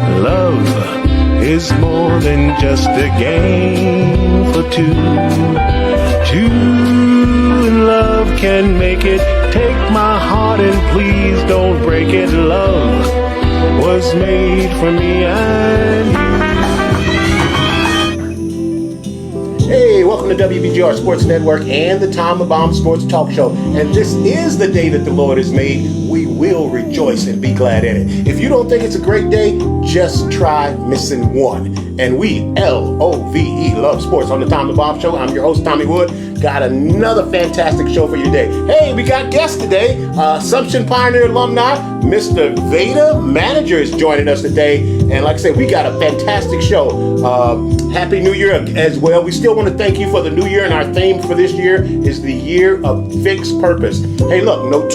Love is more than just a game for two. Two in love can make it. Take my heart and please don't break it. Love was made for me and you. Hey, welcome to WBGR Sports Network and the Tom the Bomb Sports Talk Show. And this is the day that the Lord has made. We will rejoice and be glad in it. If you don't think it's a great day, just try missing one. And we, L-O-V-E, love sports on the Tom the Bomb Show. I'm your host, Tommy Wood. Got another fantastic show for you today. Hey, we got guests today. Assumption Pioneer alumni, Mr. Vada, manager, is joining us today. And like I said, we got a fantastic show. Happy New Year as well. We still want to thank you for the new year, and our theme for this year is the year of fixed purpose. Hey, look, no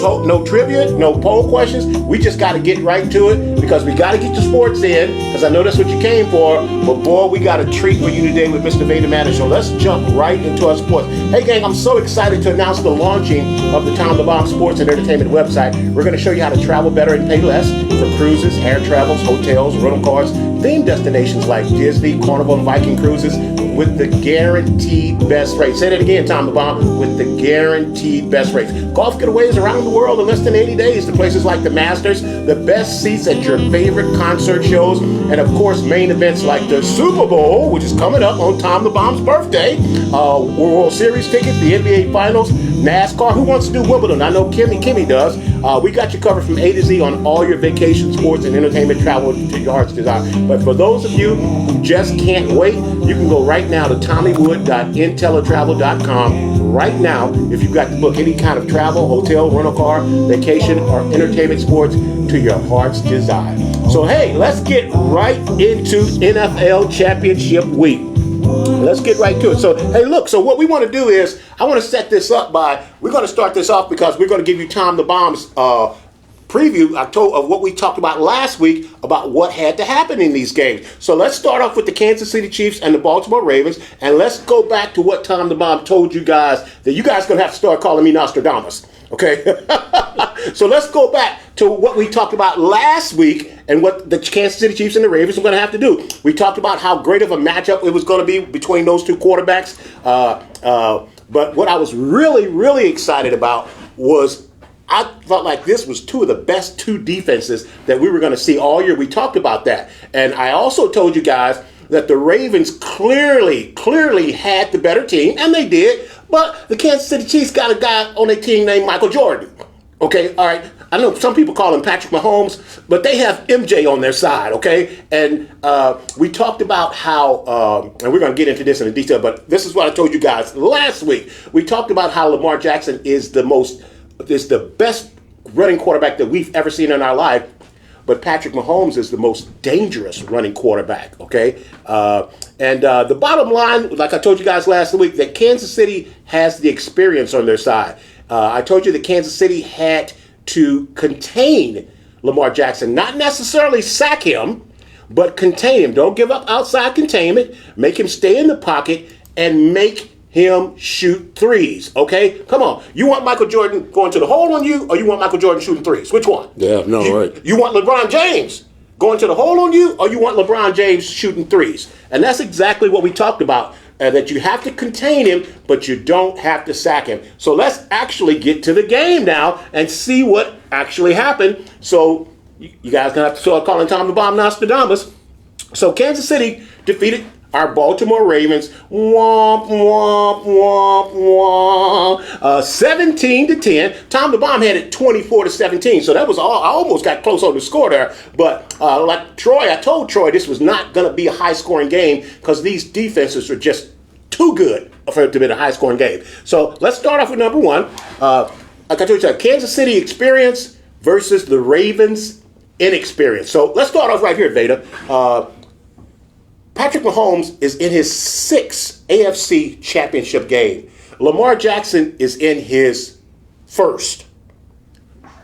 trivia, no poll questions. We just got to get right to it because we got to get the sports in because I know that's what you came for. But boy, we got a treat for you today with Mr. Vada Manager. So let's jump right into our sports. Hey, gang, I'm so excited to announce the launching of the Tom the Bomb Sports and Entertainment website. We're going to show you how to travel better and pay less for cruises, air travels, hotels, rental cars, themed destinations like Disney, Carnival, and Viking cruises with the guaranteed best rates. Say that again, Tom the Bomb, with the guaranteed best rates. Golf getaways around the world in less than 80 days to places like the Masters, the best seats at your favorite concert shows, and of course, main events like the Super Bowl, which is coming up on Tom the Bomb's birthday, World Series tickets, the NBA Finals, NASCAR. Who wants to do Wimbledon? I know Kimmy does. We got you covered from A to Z on all your vacation, sports, and entertainment travel to your heart's desire. But for those of you who just can't wait, you can go right now to tommywood.intellatravel.com right now if you've got to book any kind of travel, hotel, rental car, vacation, or entertainment sports to your heart's desire. So hey, let's get right into NFL Championship Week. Let's get right to it. So, hey, look, so what we want to do is, I want to set this up we're going to start this off because we're going to give you Tom the Bomb's preview of what we talked about last week about what had to happen in these games. So let's start off with the Kansas City Chiefs and the Baltimore Ravens, and let's go back to what Tom the Bomb told you guys, that you guys are going to have to start calling me Nostradamus, okay? So let's go back to what we talked about last week and what the Kansas City Chiefs and the Ravens are going to have to do. We talked about how great of a matchup it was going to be between those two quarterbacks. But what I was really, really excited about was I felt like this was two of the best two defenses that we were going to see all year. We talked about that. And I also told you guys that the Ravens clearly had the better team, and they did. But the Kansas City Chiefs got a guy on their team named Michael Jordan. Okay, all right. I know some people call him Patrick Mahomes, but they have MJ on their side, okay? And we talked about how, and we're going to get into this in detail, but this is what I told you guys last week. We talked about how Lamar Jackson is the best running quarterback that we've ever seen in our life, but Patrick Mahomes is the most dangerous running quarterback, okay? And the bottom line, like I told you guys last week, that Kansas City has the experience on their side. I told you that Kansas City had to contain Lamar Jackson, not necessarily sack him, but contain him. Don't give up outside containment. Make him stay in the pocket and make him shoot threes, okay? Come on. You want Michael Jordan going to the hole on you, or you want Michael Jordan shooting threes? Which one? Yeah, no, right. You want LeBron James going to the hole on you, or you want LeBron James shooting threes? And that's exactly what we talked about, that you have to contain him, but you don't have to sack him. So let's actually get to the game now and see what actually happened. So you guys going to have to start calling Tom the Bomb Nostradamus. So Kansas City defeated our Baltimore Ravens, 17-10. Tom the Bomb had it 24-17, so that was all. I almost got close on the score there. But like Troy, I told Troy this was not going to be a high-scoring game because these defenses are just too good for it to be a high-scoring game. So let's start off with number one. Like I told you, Kansas City experience versus the Ravens inexperience. So let's start off right here, Vada. Patrick Mahomes is in his sixth AFC championship game. Lamar Jackson is in his first.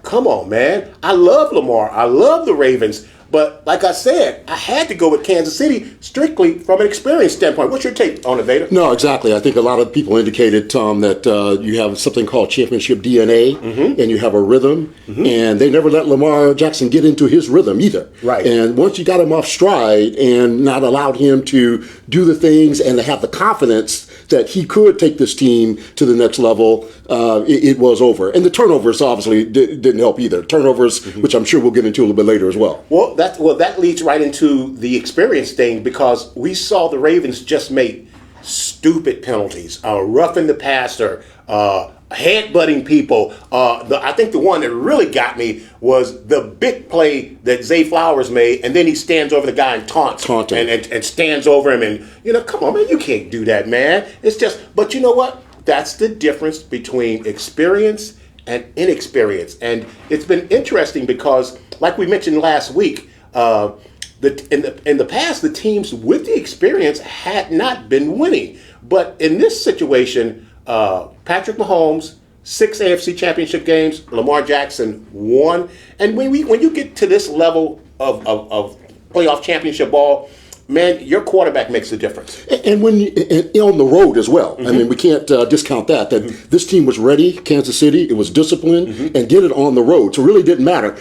Come on, man. I love Lamar. I love the Ravens. But like I said, I had to go with Kansas City strictly from an experience standpoint. What's your take on it, Vada? No, exactly. I think a lot of people indicated, Tom, that you have something called championship DNA, and you have a rhythm, and they never let Lamar Jackson get into his rhythm either. Right. And once you got him off stride and not allowed him to do the things and to have the confidence that he could take this team to the next level, it was over. And the turnovers obviously didn't help either. Turnovers, which I'm sure we'll get into a little bit later as well. Well, that leads right into the experience thing, because we saw the Ravens just make stupid penalties, roughing the passer, headbutting people. I think the one that really got me was the big play that Zay Flowers made, and then he stands over the guy and taunts him and stands over him, and come on, man, you can't do that, man. It's just, but you know what? That's the difference between experience and inexperience, and it's been interesting because, like we mentioned last week, in the past, the teams with the experience had not been winning, but in this situation, Patrick Mahomes, 6 AFC Championship games, Lamar Jackson 1, and when you get to this level of playoff championship ball, man, your quarterback makes the difference. And on the road as well. I mean, we can't discount that this team was ready, Kansas City, it was disciplined, and did it on the road. So it really didn't matter.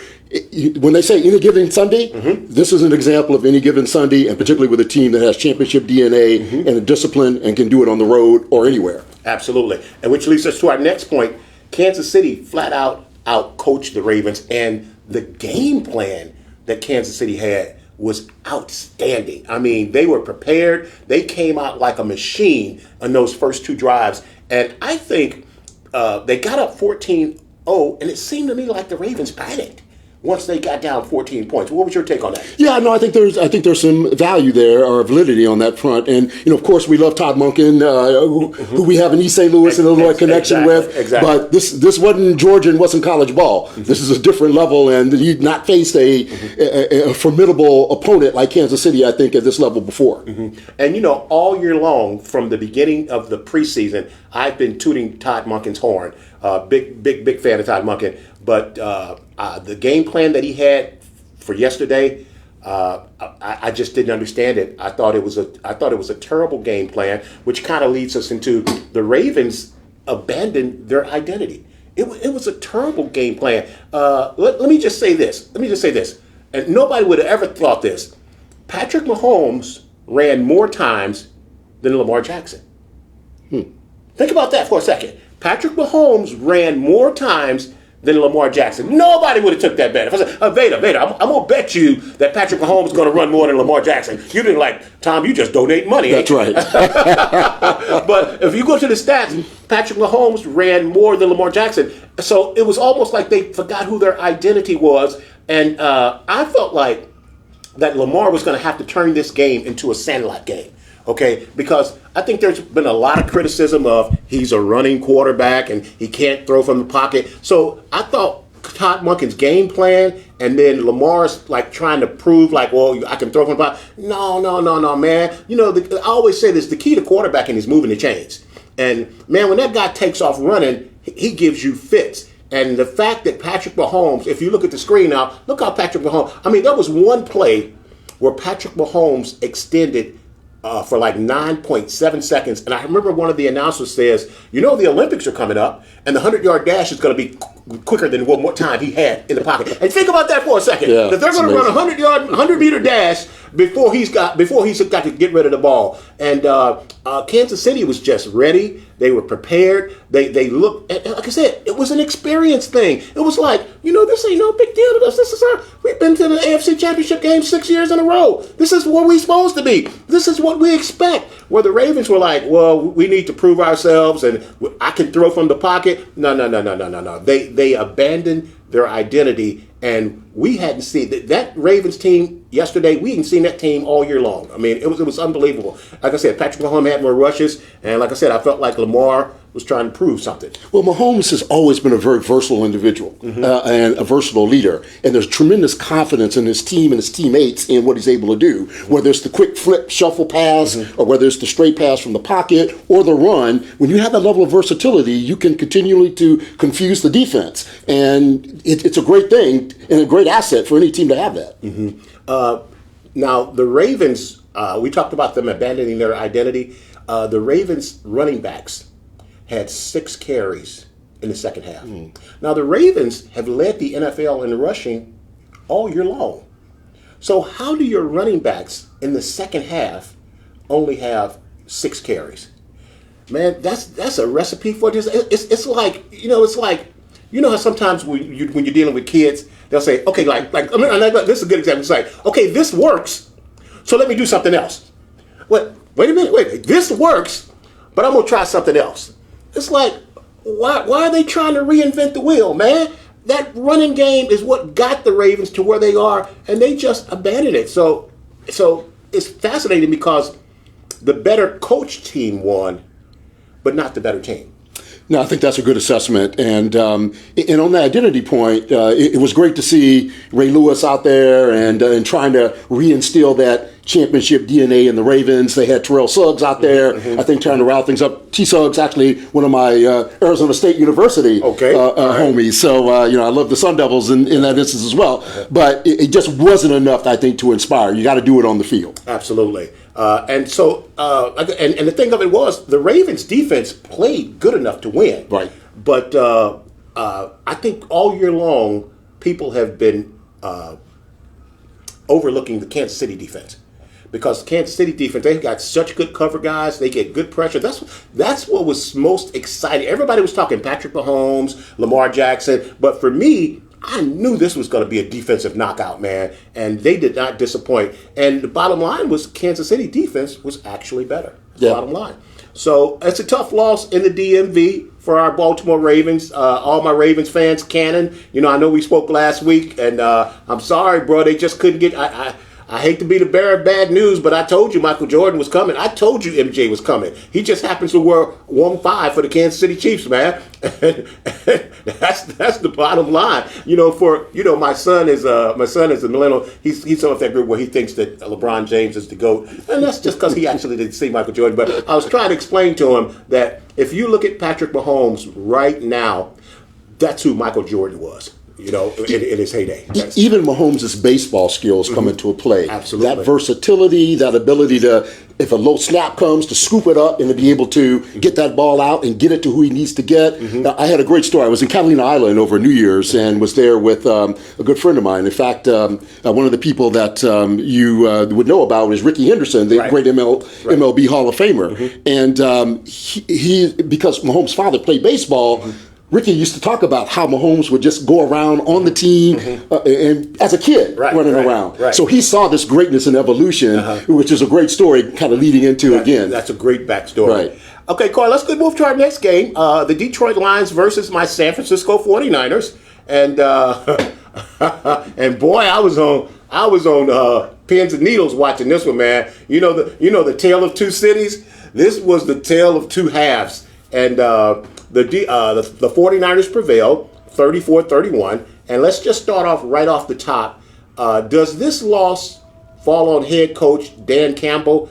When they say any given Sunday, this is an example of any given Sunday, and particularly with a team that has championship DNA and a discipline and can do it on the road or anywhere. Absolutely. And which leads us to our next point. Kansas City flat out coached the Ravens, and the game plan that Kansas City had was outstanding. I mean, they were prepared. They came out like a machine on those first 2 drives. And I think they got up 14-0, and it seemed to me like the Ravens panicked once they got down 14 points. What was your take on that? Yeah, no, I think there's some value there or validity on that front. And, of course, we love Todd Monken, who we have an East St. Louis and Illinois connection with. Exactly. But this wasn't Georgia and wasn't college ball. This is a different level, and you'd not faced a formidable opponent like Kansas City, I think, at this level before. And, all year long, from the beginning of the preseason, I've been tooting Todd Monken's horn. Big fan of Todd Monken. But the game plan that he had for yesterday, I just didn't understand it. I thought it was a terrible game plan, which kind of leads us into the Ravens abandoned their identity. It was a terrible game plan. Let me just say this. And nobody would have ever thought this. Patrick Mahomes ran more times than Lamar Jackson. Think about that for a second. Patrick Mahomes ran more times than Lamar Jackson. Nobody would have took that bet. If I said, Vada, I'm going to bet you that Patrick Mahomes is going to run more than Lamar Jackson. You didn't Tom, you just donate money. That's right. But if you go to the stats, Patrick Mahomes ran more than Lamar Jackson. So it was almost like they forgot who their identity was. And I felt like that Lamar was going to have to turn this game into a Sandlot game. Okay, because I think there's been a lot of criticism of he's a running quarterback and he can't throw from the pocket. So I thought Todd Monken's game plan, and then Lamar's trying to prove well, I can throw from the pocket. No, man. I always say this: the key to quarterbacking is moving the chains. And man, when that guy takes off running, he gives you fits. And the fact that Patrick Mahomes, if you look at the screen now, look how Patrick Mahomes. I mean, there was one play where Patrick Mahomes extended for 9.7 seconds. And I remember one of the announcers says, the Olympics are coming up, and the 100-yard dash is going to be quicker than what more time he had in the pocket. And think about that for a second. Yeah, that they're going to run a 100-meter dash before he's got to get rid of the ball. And Kansas City was just ready. They were prepared. They looked, like I said, it was an experience thing. It was this ain't no big deal to us. We've been to the AFC Championship game 6 years in a row. This is where we're supposed to be. This is what we expect. Where the Ravens were well, we need to prove ourselves, and I can throw from the pocket. No. They abandoned their identity, and we hadn't seen that Ravens team yesterday. We hadn't seen that team all year long. I mean, it was unbelievable. Like I said, Patrick Mahomes had more rushes, and like I said, I felt like Lamar was trying to prove something. Well, Mahomes has always been a very versatile individual and a versatile leader, and there's tremendous confidence in his team and his teammates in what he's able to do, whether it's the quick flip shuffle pass or whether it's the straight pass from the pocket or the run. When you have that level of versatility, you can continually to confuse the defense, and it's a great thing and a great asset for any team to have that. Now, the Ravens, we talked about them abandoning their identity. The Ravens running backs had 6 carries in the second half. Now, the Ravens have led the NFL in rushing all year long. So how do your running backs in the second half only have 6 carries? Man, that's a recipe for this. It's like, it's like, how sometimes when you're dealing with kids, they'll say, okay, this is a good example. It's like, okay, this works, so let me do something else. Wait a minute, this works, but I'm gonna try something else. It's like, why are they trying to reinvent the wheel, man? That running game is what got the Ravens to where they are, and they just abandoned it. So it's fascinating because the better coach team won, but not the better team. No, I think that's a good assessment. And on the identity point, it was great to see Ray Lewis out there and trying to reinstill that championship DNA in the Ravens. They had Terrell Suggs out there, I think, trying to rile things up. T. Suggs, actually, one of my Arizona State University homies. So, I love the Sun Devils in that instance as well. But it just wasn't enough, I think, to inspire. You got to do it on the field. Absolutely. And the thing of it was, the Ravens defense played good enough to win. Right. But I think all year long, people have been overlooking the Kansas City defense. Because Kansas City defense, they've got such good cover guys. They get good pressure. That's what was most exciting. Everybody was talking Patrick Mahomes, Lamar Jackson. But for me, I knew this was going to be a defensive knockout, man. And they did not disappoint. And the bottom line was Kansas City defense was actually better. Bottom line. So it's a tough loss in the DMV for our Baltimore Ravens. All my Ravens fans, Cannon. I know we spoke last week. And I'm sorry, bro. They just couldn't get... I hate to be the bearer of bad news, but I told you Michael Jordan was coming. I told you MJ was coming. He just happens to wear 1-5 for the Kansas City Chiefs, man. That's the bottom line. My son is a millennial. He's of that group where he thinks that LeBron James is the GOAT, and that's just because he actually didn't see Michael Jordan. But I was trying to explain to him that if you look at Patrick Mahomes right now, that's who Michael Jordan was. In his heyday. Even Mahomes' baseball skills come into a play. Absolutely. That versatility, that ability to, if a low snap comes, to scoop it up and to be able to get that ball out and get it to who he needs to get. I had a great story. I was in Catalina Island over New Year's and was there with a good friend of mine. In fact, one of the people that you would know about was Ricky Henderson, the great MLB Hall of Famer. And he, because Mahomes' father played baseball, Ricky used to talk about how Mahomes would just go around on the team and as a kid running around. Right. So he saw this greatness and evolution, which is a great story kind of leading into again. That's a great backstory. Right. Okay, Carl, let's go move to our next game. The Detroit Lions versus my San Francisco 49ers. And and boy, I was on pins and needles watching this one, man. The tale of two cities. This was the tale of two halves. And the 49ers prevailed 34-31. And let's just start off right off the top. Does this loss fall on head coach Dan Campbell?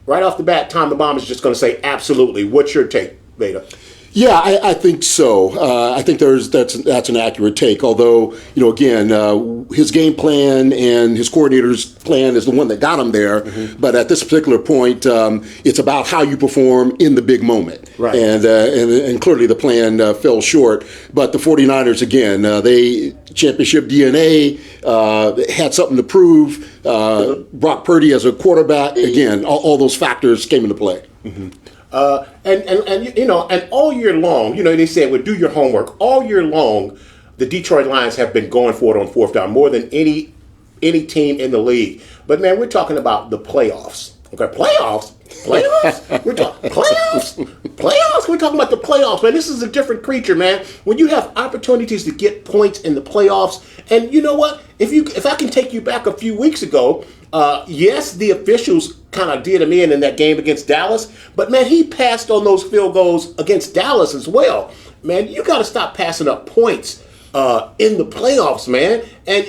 Right off the bat, Tom the Bomb is just going to say, absolutely. What's your take, Vada? Yeah, I think so. I think that's an accurate take. Although, again, his game plan and his coordinator's plan is the one that got him there. But at this particular point, it's about how you perform in the big moment. Right. And clearly the plan fell short. But the 49ers, again, they championship DNA, had something to prove. Brock Purdy as a quarterback, again, all those factors came into play. And all year long, they said, well, do your homework. All year long, the Detroit Lions have been going for it on fourth down more than any team in the league. But man, we're talking about the playoffs. Okay, playoffs. We're talking playoffs. We're talking about the playoffs, man. This is a different creature, man. When you have opportunities to get points in the playoffs, and you know what? If I can take you back a few weeks ago. Yes, the officials kind of did him in that game against Dallas, but man, he passed on those field goals against Dallas as well. Man, you got to stop passing up points in the playoffs, man. And,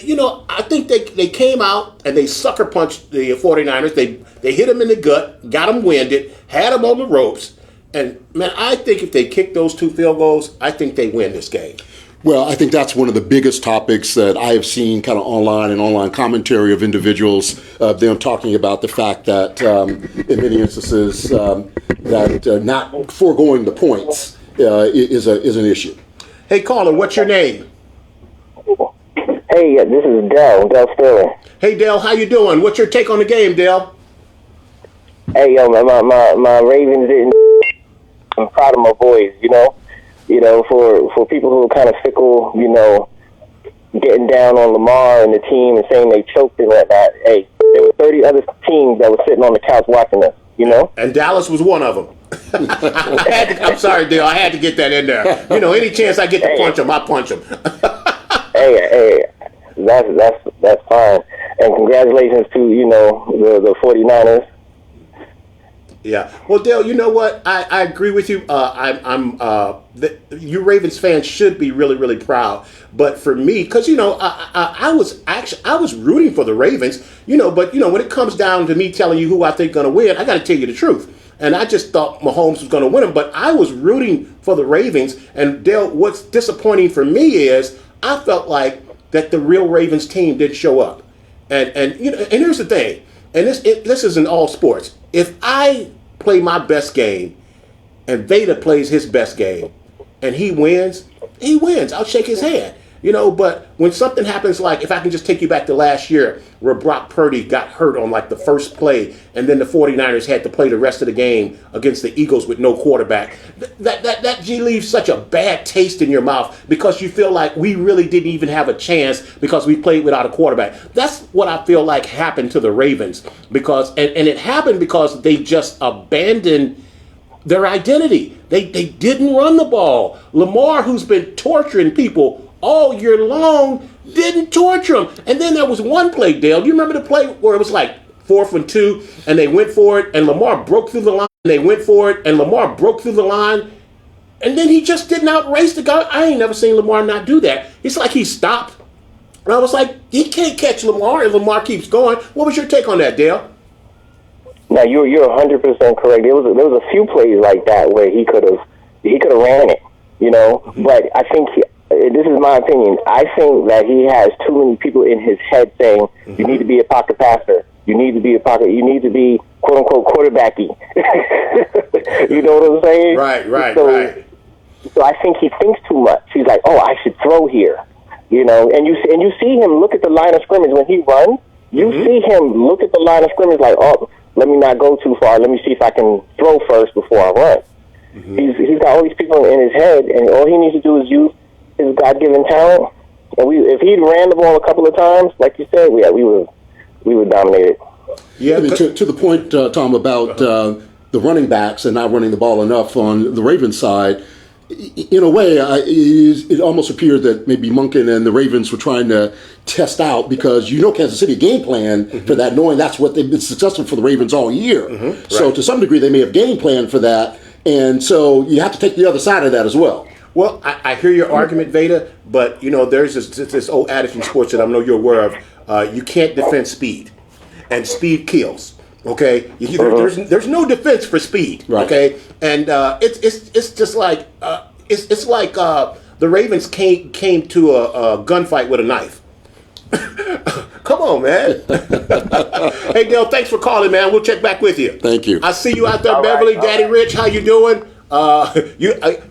I think they came out and they sucker punched the 49ers. They hit him in the gut, got him winded, had him on the ropes. And, man, I think if they kick those two field goals, I think they win this game. Well, I think that's one of the biggest topics that I have seen kind of online and online commentary of individuals, them talking about the fact that in many instances that not foregoing the points is an issue. Hey, caller, what's your name? Hey, this is Dell Sterling. Hey, Dale, how you doing? What's your take on the game, Dale? Hey, yo, my Ravens didn't. I'm proud of my boys, for people who are kind of fickle, getting down on Lamar and the team and saying they choked and whatnot. Hey, there were 30 other teams that were sitting on the couch watching us, And Dallas was one of them. I'm sorry, Dale. I had to get that in there. Any chance I get to punch him, I punch him. hey, that's fine. And congratulations to, the 49ers. Yeah. Well, Dale, you know what? I agree with you. You Ravens fans should be really, really proud. But for me, because I was rooting for the Ravens. But when it comes down to me telling you who I think going to win, I got to tell you the truth. And I just thought Mahomes was going to win them. But I was rooting for the Ravens. And Dale, what's disappointing for me is I felt like that the real Ravens team did show up. And here's the thing. And this is in all sports. If I play my best game and Vada plays his best game and he wins, I'll shake his hand. But when something happens, like if I can just take you back to last year where Brock Purdy got hurt on like the first play and then the 49ers had to play the rest of the game against the Eagles with no quarterback, that leaves such a bad taste in your mouth because you feel like we really didn't even have a chance because we played without a quarterback. That's what I feel like happened to the Ravens because and it happened because they just abandoned their identity. They didn't run the ball. Lamar, who's been torturing people all year long, didn't torture him. And then there was one play, Dale. Do you remember the play where it was like 4th and 2 and they went for it and Lamar broke through the line? And then he just didn't outrace the guy. I ain't never seen Lamar not do that. It's like he stopped. And I was like, he can't catch Lamar if Lamar keeps going. What was your take on that, Dale? No, you're 100% correct. There was a few plays like that where he could have ran it, But I think this is my opinion. I think that he has too many people in his head saying, you need to be a pocket passer. You need to be quote unquote quarterbacky. You know what I'm saying? Right. So I think he thinks too much. He's like, oh, I should throw here. And you see him look at the line of scrimmage when he runs. You see him look at the line of scrimmage like, oh, let me not go too far. Let me see if I can throw first before I run. He's got all these people in his head, and all he needs to do is use his God-given talent. And if he'd ran the ball a couple of times, like you said, we would dominate it. Yeah, I mean, to the point, Tom, about the running backs and not running the ball enough on the Ravens side. In a way, it almost appeared that maybe Monken and the Ravens were trying to test out because Kansas City game plan for that, knowing that's what they've been successful for the Ravens all year. So to some degree, they may have game planned for that, and so you have to take the other side of that as well. Well, I hear your argument, Vada, but there's this old adage in sports that I know you're aware of. You can't defend speed, and speed kills. Okay, there's no defense for speed. Right. Okay, and it's just like it's like the Ravens came to a gunfight with a knife. Come on, man. Hey, Dale, thanks for calling, man. We'll check back with you. Thank you. I see you out there, Beverly. Daddy Rich, how you doing?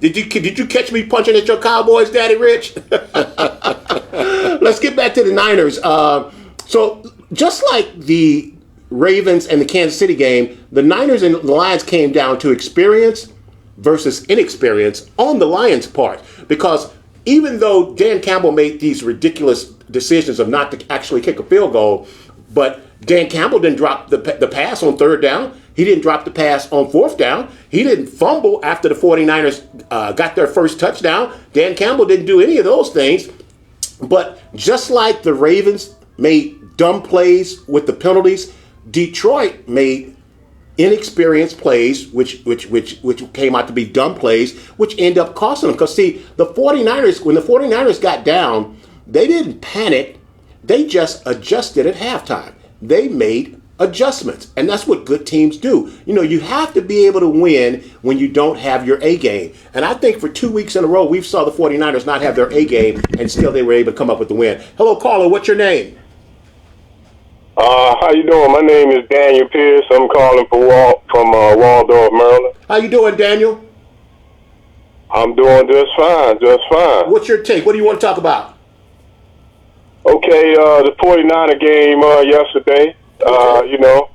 Did you catch me punching at your Cowboys, Daddy Rich? Let's get back to the Niners. So just like the Ravens and the Kansas City game, the Niners and the Lions came down to experience versus inexperience on the Lions' part. Because even though Dan Campbell made these ridiculous decisions of not to actually kick a field goal, but Dan Campbell didn't drop the pass on 3rd down. He didn't drop the pass on 4th down. He didn't fumble after the 49ers got their first touchdown. Dan Campbell didn't do any of those things. But just like the Ravens made dumb plays with the penalties, Detroit made inexperienced plays, which came out to be dumb plays, which end up costing them. Because, see, the 49ers, when the 49ers got down, they didn't panic. They just adjusted at halftime. They made adjustments. And that's what good teams do. You know, you have to be able to win when you don't have your A game. And I think for 2 weeks in a row, we've saw the 49ers not have their A game, and still they were able to come up with the win. Hello, caller. What's your name? How you doing? My name is Daniel Pierce. I'm calling from Waldorf, Maryland. How you doing, Daniel? I'm doing just fine, just fine. What's your take? What do you want to talk about? Okay, the 49er game yesterday, you know,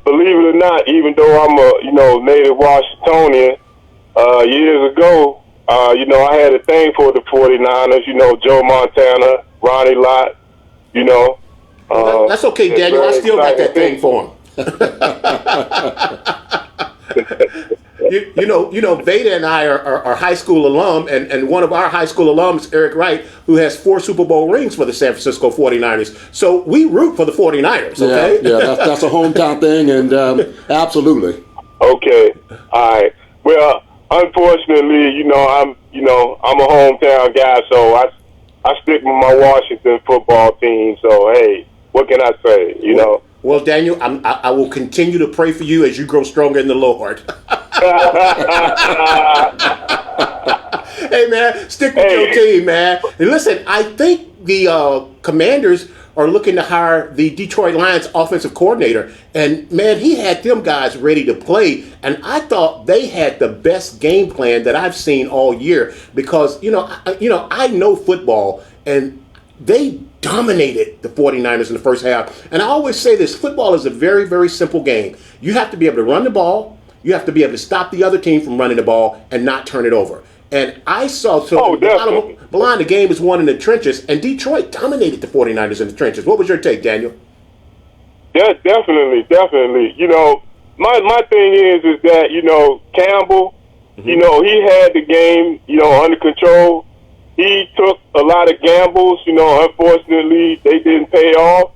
believe it or not, even though I'm a, native Washingtonian, years ago, I had a thing for the 49ers, Joe Montana, Ronnie Lott, That's okay, Daniel. I still got that thing for him. Vada and I are high school alum, and one of our high school alums, Eric Wright, who has 4 Super Bowl rings for the San Francisco 49ers. So we root for the 49ers, okay? Yeah, that's a hometown thing, and absolutely. Okay, all right. Well, unfortunately, I'm a hometown guy, so I stick with my Washington football team. So hey, what can I say? Well, Daniel, I will continue to pray for you as you grow stronger in the Lord. Hey, man, stick with your team, man. And listen, I think the Commanders are looking to hire the Detroit Lions offensive coordinator. And, man, he had them guys ready to play. And I thought they had the best game plan that I've seen all year because, I know football, and they dominated the 49ers in the first half. And I always say this, football is a very, very simple game. You have to be able to run the ball. You have to be able to stop the other team from running the ball and not turn it over. And I saw the line, the game is won in the trenches, and Detroit dominated the 49ers in the trenches. What was your take, Daniel? Yeah, definitely. My thing is that, Campbell, he had the game, under control. He took a lot of gambles, unfortunately they didn't pay off.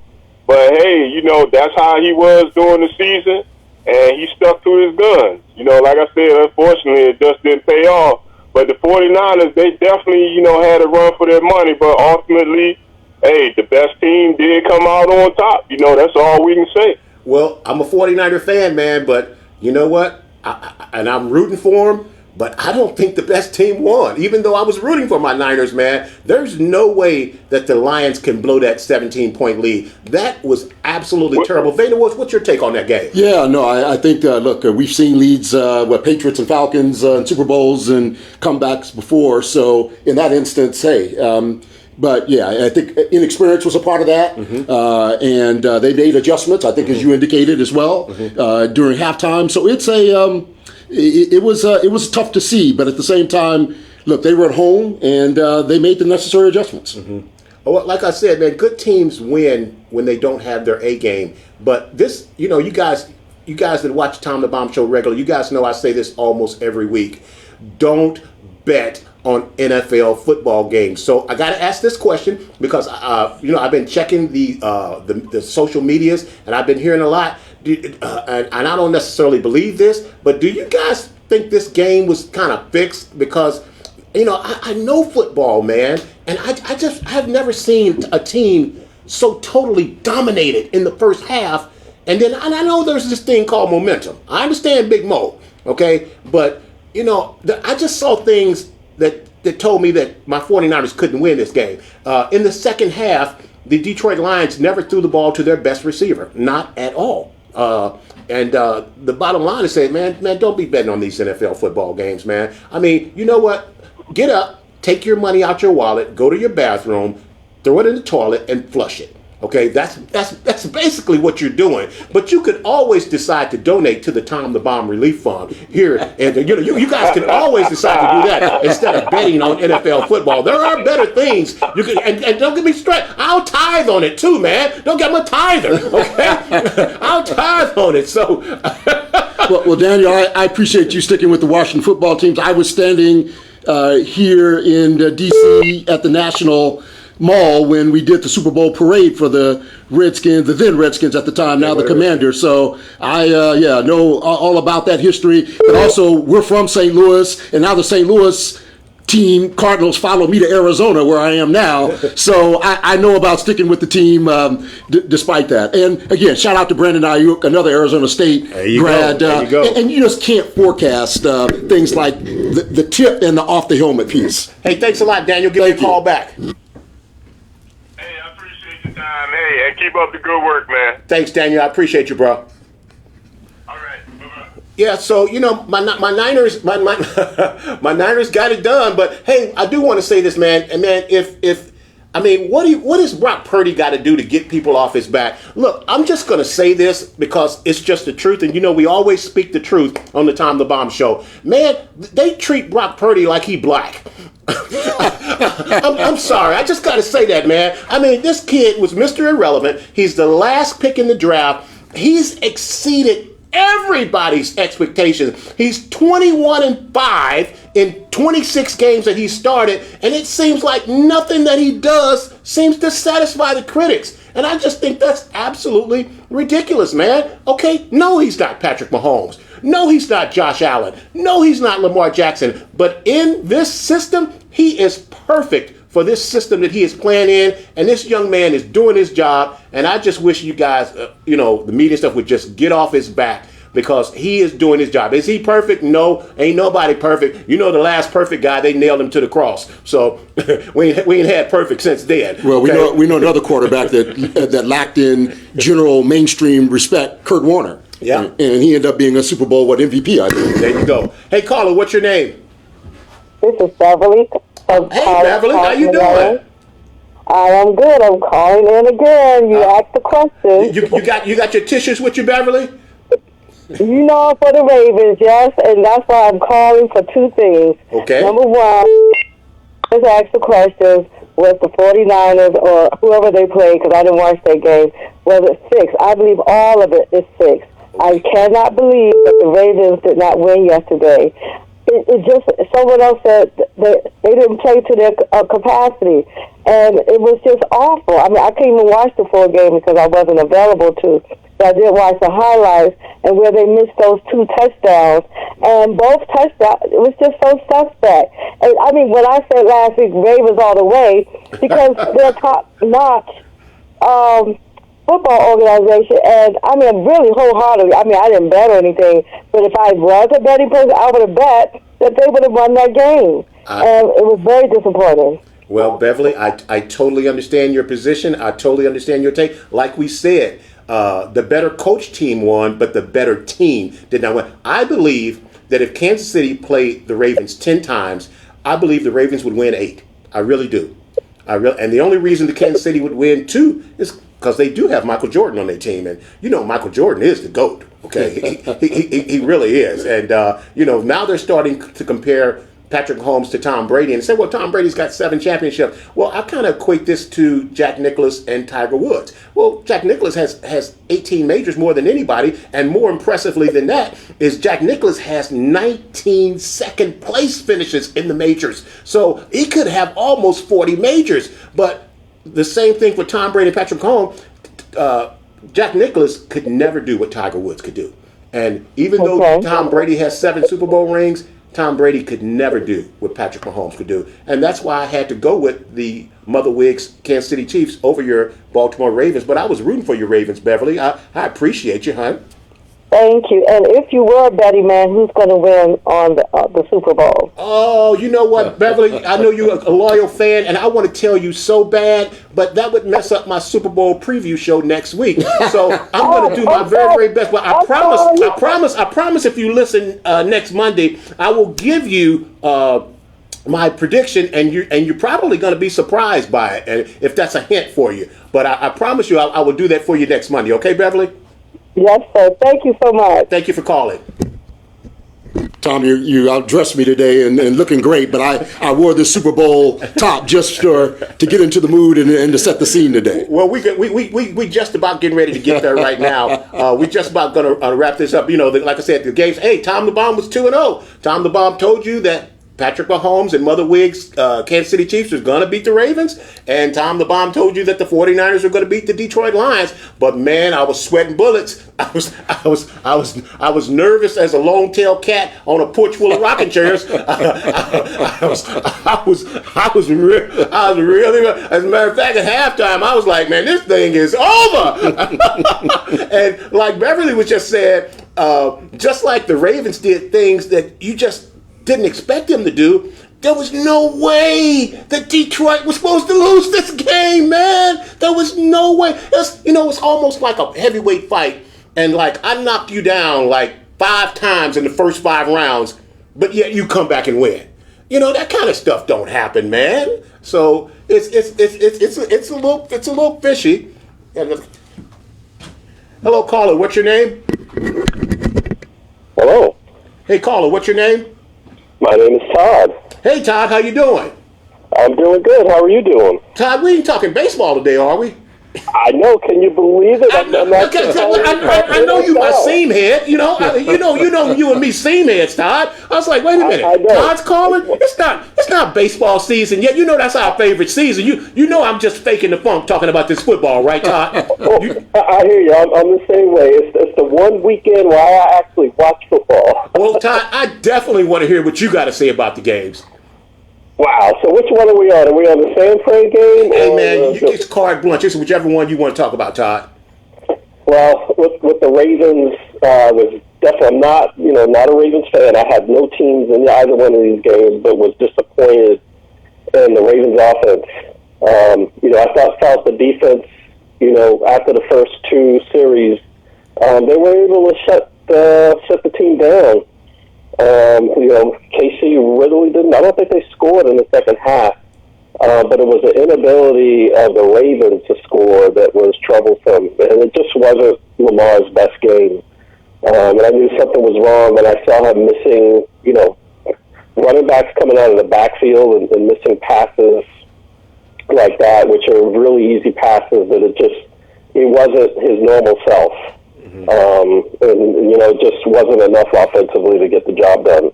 But hey, that's how he was during the season, and he stuck to his guns. Like I said, unfortunately it just didn't pay off. But the 49ers, they definitely, had a run for their money, but ultimately, hey, the best team did come out on top. That's all we can say. Well, I'm a 49er fan, man, but you know what? And I'm rooting for them. But I don't think the best team won. Even though I was rooting for my Niners, man, there's no way that the Lions can blow that 17-point lead. That was absolutely terrible. Vada, what's your take on that game? Yeah, no, I think, look, we've seen leads, Patriots and Falcons in Super Bowls and comebacks before. So in that instance, hey, but yeah, I think inexperience was a part of that, and they made adjustments, I think, as you indicated as well, during halftime. So it's it was tough to see, but at the same time, look, they were at home and they made the necessary adjustments. Well, like I said, man, good teams win when they don't have their A game. But this, you guys that watch Tom the Bomb Show regularly, you guys know I say this almost every week. Don't bet on NFL football games. So I got to ask this question because I've been checking the social medias, and I've been hearing a lot. And I don't necessarily believe this, but do you guys think this game was kind of fixed? Because I know football, man, and I've never seen a team so totally dominated in the first half. And I know there's this thing called momentum. I understand Big Mo, okay, but I just saw things that told me that my 49ers couldn't win this game. In the second half, the Detroit Lions never threw the ball to their best receiver, not at all. And the bottom line is saying, man, don't be betting on these NFL football games, man. I mean, you know what? Get up, take your money out your wallet, go to your bathroom, throw it in the toilet, and flush it. Okay, that's basically what you're doing. But you could always decide to donate to the Tom the Bomb Relief Fund here, and you guys can always decide to do that instead of betting on NFL football. There are better things you can, and don't get me straight. I'll tithe on it too, man. Don't get my tither, okay? I'll tithe on it. So, well, Daniel, I appreciate you sticking with the Washington football teams. I was standing here in D.C. at the National Mall when we did the Super Bowl parade for the Redskins, the then Redskins at the time, now the Commanders. So I know all about that history. But also, we're from St. Louis, and now the St. Louis team, Cardinals, followed me to Arizona, where I am now. So I know about sticking with the team despite that. And again, shout out to Brandon Ayuk, another Arizona State grad. There you go. And you just can't forecast things like the tip and the off the helmet piece. Hey, thanks a lot, Daniel. Give me a call back. Hey, I appreciate your time. Hey, and keep up the good work, man. Thanks, Daniel. I appreciate you, bro. All right. Bye-bye. Yeah, so my Niners my Niners got it done, but hey, I do want to say this, man. And man, what has Brock Purdy got to do to get people off his back? Look, I'm just going to say this because it's just the truth, and we always speak the truth on the Tom the Bomb show. Man, they treat Brock Purdy like he black. I'm sorry. I just got to say that, man. I mean, this kid was Mr. Irrelevant. He's the last pick in the draft. He's exceeded everybody's expectations. He's 21-5 in 26 games that he started, and it seems like nothing that he does seems to satisfy the critics. And I just think that's absolutely ridiculous, man. Okay, no, he's not Patrick Mahomes. No, he's not Josh Allen. No, he's not Lamar Jackson. But in this system, he is perfect for this system that he is playing in, and this young man is doing his job. And I just wish you guys, the media stuff would just get off his back because he is doing his job. Is he perfect? No, ain't nobody perfect. The last perfect guy, they nailed him to the cross. So we ain't had perfect since then. Well, we know another quarterback that lacked in general mainstream respect, Kurt Warner. Yeah, and he ended up being a Super Bowl MVP, I think. There you go. Hey, caller, what's your name? This is Beverly. Hey, Beverly, how you doing? I am good. I'm calling in again. You asked the question. You got your tissues with you, Beverly? For the Ravens, yes, and that's why I'm calling for two things. Okay. Number one, just ask the question, was the 49ers or whoever they played, because I didn't watch that game, was it 6? I believe all of it is 6. I cannot believe that the Ravens did not win yesterday. It just, someone else said they didn't play to their capacity, and it was just awful. I mean, I couldn't even watch the full game because I wasn't available to. So I did watch the highlights, and where they missed those 2 touchdowns, and both touchdowns, it was just so suspect. And I mean, when I said last week, Ravens all the way, because they're top-notch football organization, and I mean, really wholeheartedly. I mean, I didn't bet or anything, but if I was a betting person, I would have bet that they would have won that game, and it was very disappointing. Well, Beverly, I totally understand your position. I totally understand your take. Like we said, the better coach team won, but the better team did not win. I believe that if Kansas City played the Ravens 10 times, I believe the Ravens would win 8. I really do. And the only reason the Kansas City would win 2 is because they do have Michael Jordan on their team. And, Michael Jordan is the GOAT, okay? he really is. And, now they're starting to compare Patrick Mahomes to Tom Brady and say, well, Tom Brady's got 7 championships. Well, I kind of equate this to Jack Nicklaus and Tiger Woods. Well, Jack Nicklaus has 18 majors more than anybody, and more impressively than that is Jack Nicklaus has 19 second place finishes in the majors. So he could have almost 40 majors. But the same thing for Tom Brady and Patrick Mahomes. Jack Nicklaus could never do what Tiger Woods could do. And even though Tom Brady has 7 Super Bowl rings, Tom Brady could never do what Patrick Mahomes could do. And that's why I had to go with the Mother Wigs Kansas City Chiefs over your Baltimore Ravens. But I was rooting for your Ravens, Beverly. I appreciate you, hon. Thank you. And if you were a betting man, who's going to win on the Super Bowl? Oh, you know what, Beverly? I know you're a loyal fan, and I want to tell you so bad, but that would mess up my Super Bowl preview show next week. So I'm going to do my very, very best. But I promise if you listen next Monday, I will give you my prediction, and you're probably going to be surprised by it, and if that's a hint for you. But I promise you I will do that for you next Monday. Okay, Beverly? Yes, sir. Thank you so much. Thank you for calling. Tom, you outdressed me today and looking great, but I wore this Super Bowl top just to get into the mood and to set the scene today. Well, we just about getting ready to get there right now. We just about going to wrap this up. Like I said, the games. Hey, Tom the Bomb was 2-0. Tom the Bomb told you that Patrick Mahomes and Mother Wiggs, Kansas City Chiefs was going to beat the Ravens, and Tom the Bomb told you that the 49ers were going to beat the Detroit Lions. But man, I was sweating bullets. I was nervous as a long-tailed cat on a porch full of rocking chairs. I was really. As a matter of fact, at halftime, I was like, man, this thing is over. And like Beverly was just said, just like the Ravens did things that you just didn't expect them to do, there was no way that Detroit was supposed to lose this game, man. There was no way. It's almost like a heavyweight fight, and like I knocked you down like 5 times in the first 5 rounds, but yet you come back and win. That kind of stuff don't happen, man. So it's a little fishy. Hello, caller. What's your name? Hello. Hey, caller. What's your name? My name is Todd. Hey, Todd. How you doing? I'm doing good. How are you doing? Todd, we ain't talking baseball today, are we? I know. Can you believe it? I know you my seam head. You know you and me seam heads, Todd. I was like, wait a minute. I know. Todd's calling. It's not baseball season yet. That's our favorite season. You know I'm just faking the funk talking about this football, right, Todd? I hear you. I'm the same way. It's the one weekend where I actually watch football. Well, Todd, I definitely want to hear what you got to say about the games. Wow. So which one are we on? Are we on the San Fran game? Hey, man, it's carte blanche. It's whichever one you want to talk about, Todd. Well, with the Ravens, was definitely not a Ravens fan. I had no teams in either one of these games, but was disappointed in the Ravens offense. I felt the defense, after the first 2 series, they were able to shut the team down. KC really didn't. I don't think they scored in the second half, but it was the inability of the Ravens to score that was troublesome, and it just wasn't Lamar's best game. And I knew something was wrong when I saw him missing, running backs coming out of the backfield and missing passes like that, which are really easy passes that it wasn't his normal self. It just wasn't enough offensively to get the job done.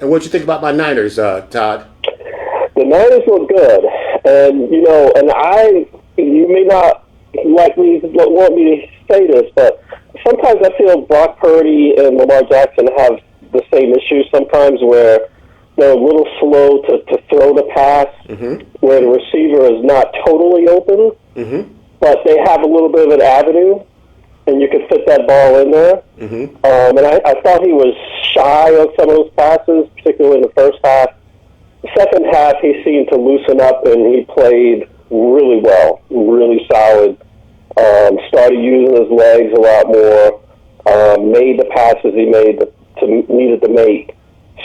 And what'd you think about my Niners, Todd? The Niners look good, and you may not want me to say this, but sometimes I feel Brock Purdy and Lamar Jackson have the same issues sometimes, where they're a little slow to throw the pass, where the receiver is not totally open, but they have a little bit of an avenue, and you can fit that ball in there. And I thought he was shy on some of those passes, particularly in the first half. The second half, he seemed to loosen up, and he played really well, really solid. Started using his legs a lot more, made the passes he needed to make.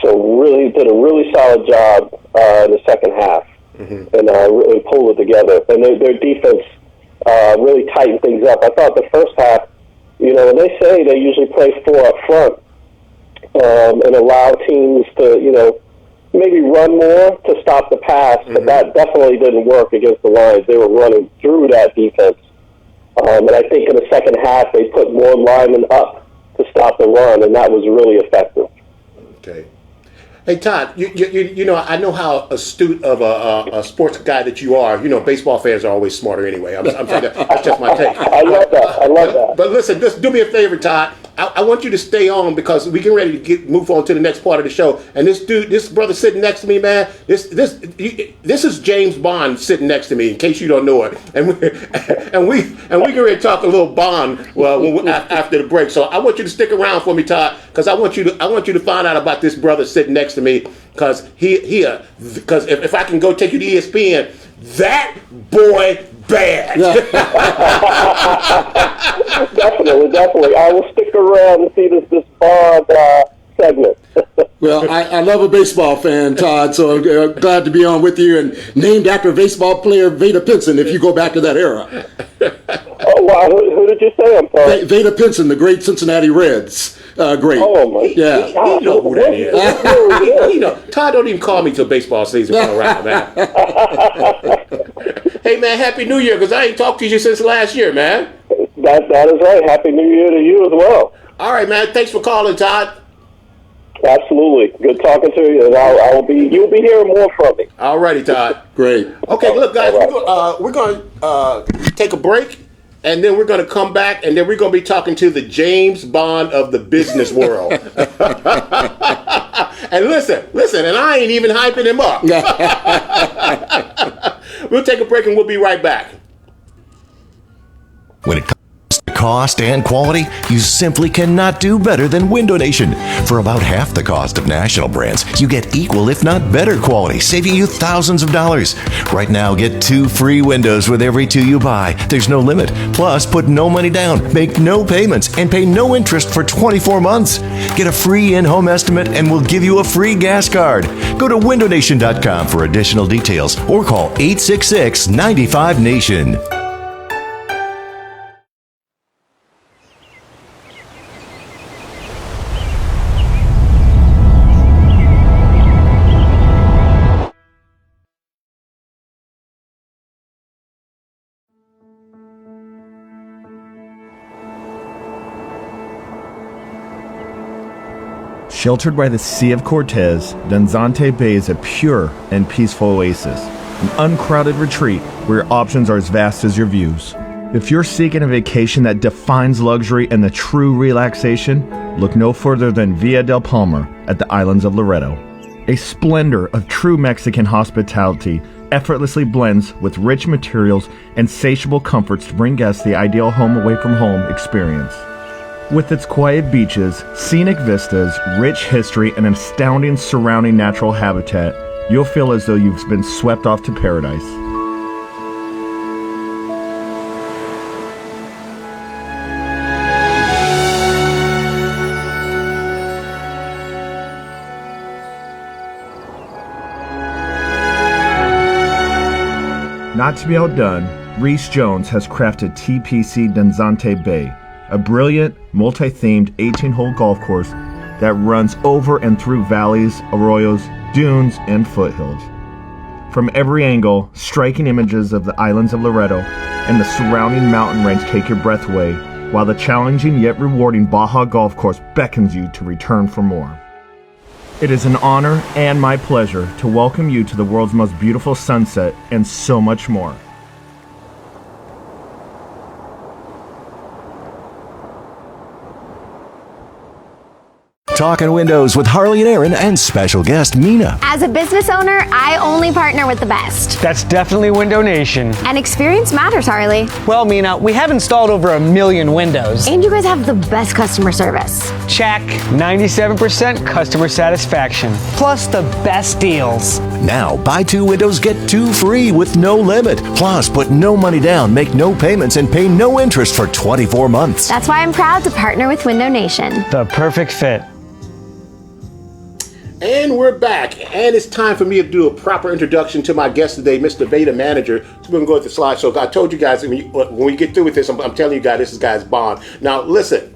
So really did a really solid job in the second half, and really pulled it together. And their defense really tightened things up. I thought the first half, when they say they usually play 4 up front and allow teams to, maybe run more to stop the pass, but that definitely didn't work against the Lions. They were running through that defense. And I think in the second half, they put more linemen up to stop the run, and that was really effective. Okay. Hey, Todd, I know how astute of a sports guy that you are. Baseball fans are always smarter anyway. I'm trying to, that's just my take. I love that. But listen, just do me a favor, Todd. I want you to stay on because we get ready to move on to the next part of the show. And this brother sitting next to me, man, this is James Bond sitting next to me. In case you don't know it, and we get ready to talk a little Bond after the break. So I want you to stick around for me, Todd, because I want you to find out about this brother sitting next to me, because if I can go take you to ESPN, that boy bad. Definitely. I will stick around and see this Bond segment. Well, I love a baseball fan, Todd, so I'm glad to be on with you. And named after baseball player Vada Pinson, if you go back to that era. Oh, wow. Who did you say? I'm sorry. Vada Pinson, the great Cincinnati Reds. Great. Oh, my yeah. He know who that is. Todd don't even call me till baseball season come around, man. Hey, man, Happy New Year, because I ain't talked to you since last year, man. That is right. Happy New Year to you as well. All right, man. Thanks for calling, Todd. Absolutely. Good talking to you, and you'll be hearing more from me. All righty, Todd. Great. Okay, look, guys, All we're going to take a break, and then we're going to come back, and then we're going to be talking to the James Bond of the business world. And listen, and I ain't even hyping him up. We'll take a break, and we'll be right back. When it comes to cost and quality, you simply cannot do better than Window Nation. For about half the cost of national brands, you get equal if not better quality, saving you thousands of dollars. Right now, get 2 free windows with every 2 you buy. There's no limit. Plus, put no money down, make no payments, and pay no interest for 24 months. Get a free in-home estimate and we'll give you a free gas card. Go to windownation.com for additional details or call 866-95-NATION. Sheltered by the Sea of Cortez, Danzante Bay is a pure and peaceful oasis, an uncrowded retreat where your options are as vast as your views. If you're seeking a vacation that defines luxury and the true relaxation, look no further than Villa del Palmar at the islands of Loreto. A splendor of true Mexican hospitality effortlessly blends with rich materials and insatiable comforts to bring guests the ideal home away from home experience. With its quiet beaches, scenic vistas, rich history, and an astounding surrounding natural habitat, you'll feel as though you've been swept off to paradise. Not to be outdone, Reese Jones has crafted TPC Danzante Bay, a brilliant, multi-themed 18-hole golf course that runs over and through valleys, arroyos, dunes, and foothills. From every angle, striking images of the islands of Loreto and the surrounding mountain range take your breath away, while the challenging yet rewarding Baja golf course beckons you to return for more. It is an honor and my pleasure to welcome you to the world's most beautiful sunset and so much more. Talking Windows with Harley and Aaron and special guest Mina. As a business owner, I only partner with the best. That's definitely Window Nation. And experience matters, Harley. Well, Mina, we have installed over 1 million windows. And you guys have the best customer service. Check. 97% customer satisfaction. Plus the best deals. Now, buy 2 windows, get 2 free with no limit. Plus, put no money down, make no payments, and pay no interest for 24 months. That's why I'm proud to partner with Window Nation. The perfect fit. And we're back, and it's time for me to do a proper introduction to my guest today, Mr. Vada Manager. So we're going to go with the slideshow. I told you guys, when we get through with this, I'm telling you guys, this is guy's Bond. Now, listen,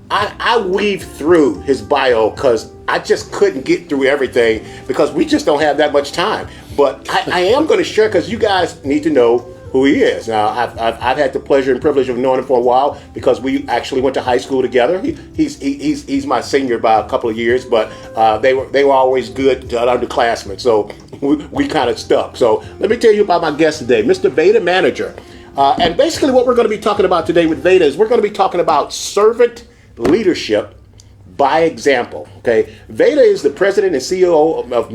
I weave through his bio because I just couldn't get through everything because we just don't have that much time. But I am going to share because you guys need to know who he is. Now, I've had the pleasure and privilege of knowing him for a while because we actually went to high school together. He's my senior by a couple of years, but they were always good underclassmen, so we kind of stuck. So let me tell you about my guest today, Mr. Vada Manager. And basically what we're going to be talking about today with Vada is we're going to be talking about servant leadership by example. Okay, Vada is the president and CEO of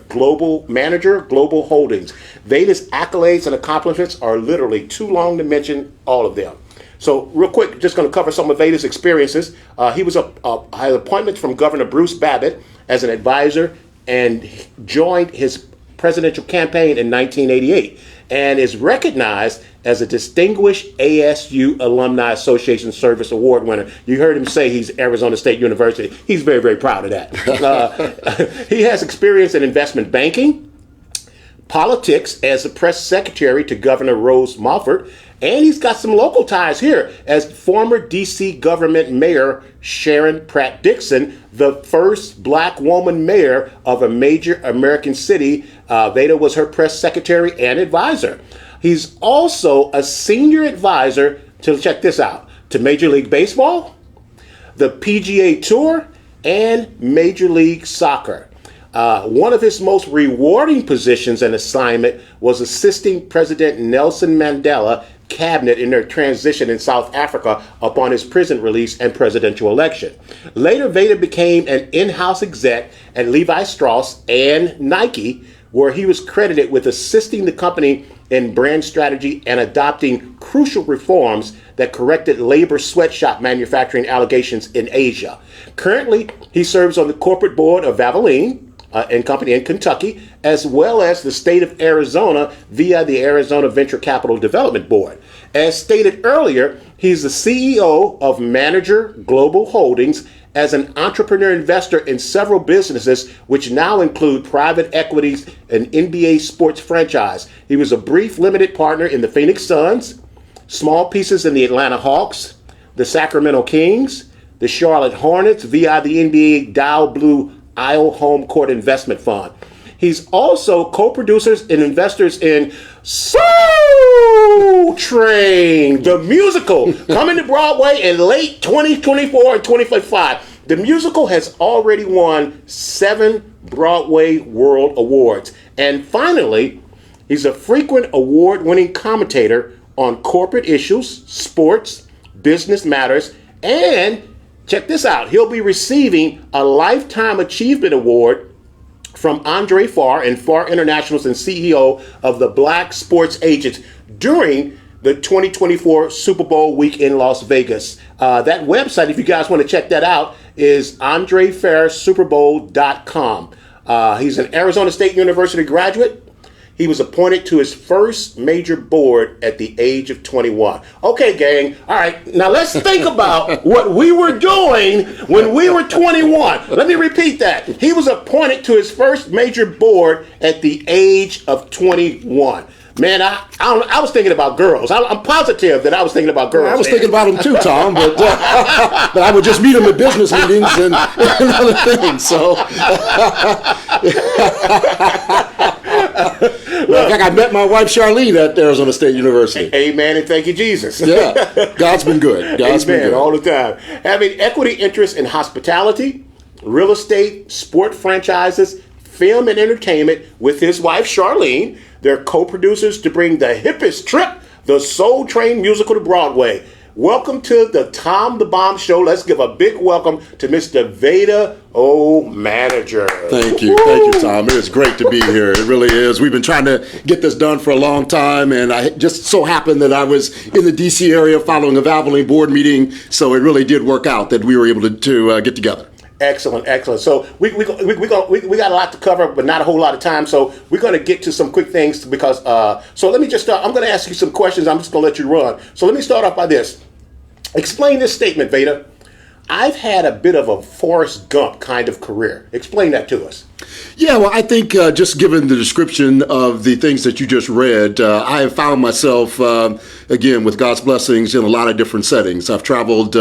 Global Holdings. Vada's accolades and accomplishments are literally too long to mention all of them. So real quick, just going to cover some of Vada's experiences. He was had appointments from Governor Bruce Babbitt as an advisor and joined his presidential campaign in 1988 and is recognized as a distinguished ASU Alumni Association Service Award winner. You heard him say he's Arizona State University. He's very, very proud of that. He has experience in investment banking, politics as a press secretary to Governor Rose Moffett, and he's got some local ties here as former D.C. government mayor Sharon Pratt Dixon, the first black woman mayor of a major American city. Vada was her press secretary and advisor. He's also a senior advisor to, check this out, to Major League Baseball, the PGA Tour, and Major League Soccer. One of his most rewarding positions and assignment was assisting President Nelson Mandela cabinet in their transition in South Africa upon his prison release and presidential election. Later, Vada became an in-house exec at Levi Strauss and Nike, where he was credited with assisting the company in brand strategy and adopting crucial reforms that corrected labor sweatshop manufacturing allegations in Asia. Currently, he serves on the corporate board of Valvoline and Company in Kentucky, as well as the state of Arizona via the Arizona Venture Capital Development Board. As stated earlier, he's the CEO of Manager Global Holdings as an entrepreneur investor in several businesses, which now include private equities and NBA sports franchise. He was a brief limited partner in the Phoenix Suns, small pieces in the Atlanta Hawks, the Sacramento Kings, the Charlotte Hornets via the NBA Dow Blue Isle Home Court Investment Fund. He's also co-producers and investors in Soul Train, the musical, coming to Broadway in late 2024 and 2025. The musical has already won 7 Broadway World Awards. And finally, he's a frequent award-winning commentator on corporate issues, sports, business matters, and check this out, he'll be receiving a Lifetime Achievement Award from Andre Farr and Farr Internationals and CEO of the Black Sports Agents during the 2024 Super Bowl week in Las Vegas. That website, if you guys want to check that out, is AndreFarrSuperBowl.com. He's an Arizona State University graduate. He was appointed to his first major board at the age of 21. Okay, gang. All right. Now let's think about what we were doing when we were 21. Let me repeat that. He was appointed to his first major board at the age of 21. Man, I was thinking about girls. I'm positive that I was thinking about girls. I was thinking about them too, Tom, but I would just meet them at business meetings and other things. So, in fact, I met my wife Charlene at Arizona State University. Amen, and thank you, Jesus. Yeah, God's been good. God's been good all the time. Having equity interests in hospitality, real estate, sport franchises, film, and entertainment with his wife Charlene. They're co-producers to bring the hippest trip, the Soul Train musical, to Broadway. Welcome to the Tom the Bomb Show. Let's give a big welcome to Mr. Vada Manager. Thank you, Tom. It is great to be here. It really is. We've been trying to get this done for a long time, and I just so happened that I was in the D.C. area following a Valvoline board meeting, so it really did work out that we were able to get together. Excellent. So we got a lot to cover, but not a whole lot of time. So we're going to get to some quick things because. So let me just start. I'm going to ask you some questions. I'm just going to let you run. So let me start off by this. Explain this statement, Vada. I've had a bit of a Forrest Gump kind of career. Explain that to us. Yeah, well, I think just given the description of the things that you just read, I have found myself, again, with God's blessings, in a lot of different settings. I've traveled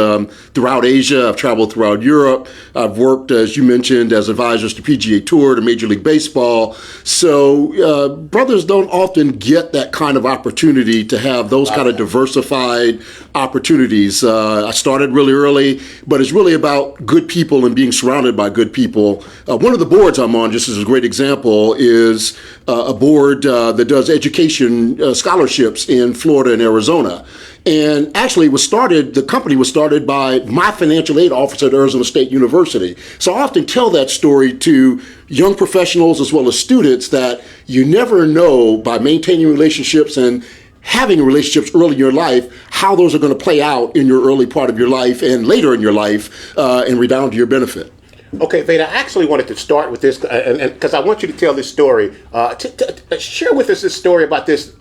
throughout Asia. I've traveled throughout Europe. I've worked, as you mentioned, as advisors to PGA Tour, to Major League Baseball. So brothers don't often get that kind of opportunity to have those kind of diversified opportunities. I started really early, but it's really about good people and being surrounded by good people. One of the boards I'm on, just as a great example, is a board that does education scholarships in Florida and Arizona. And actually the company was started by my financial aid officer at Arizona State University. So I often tell that story to young professionals as well as students that you never know, by maintaining relationships and having relationships early in your life, how those are going to play out in your early part of your life and later in your life and redound to your benefit. Okay, Vada, I actually wanted to start with this, and because I want you to tell this story. Share with us this story about this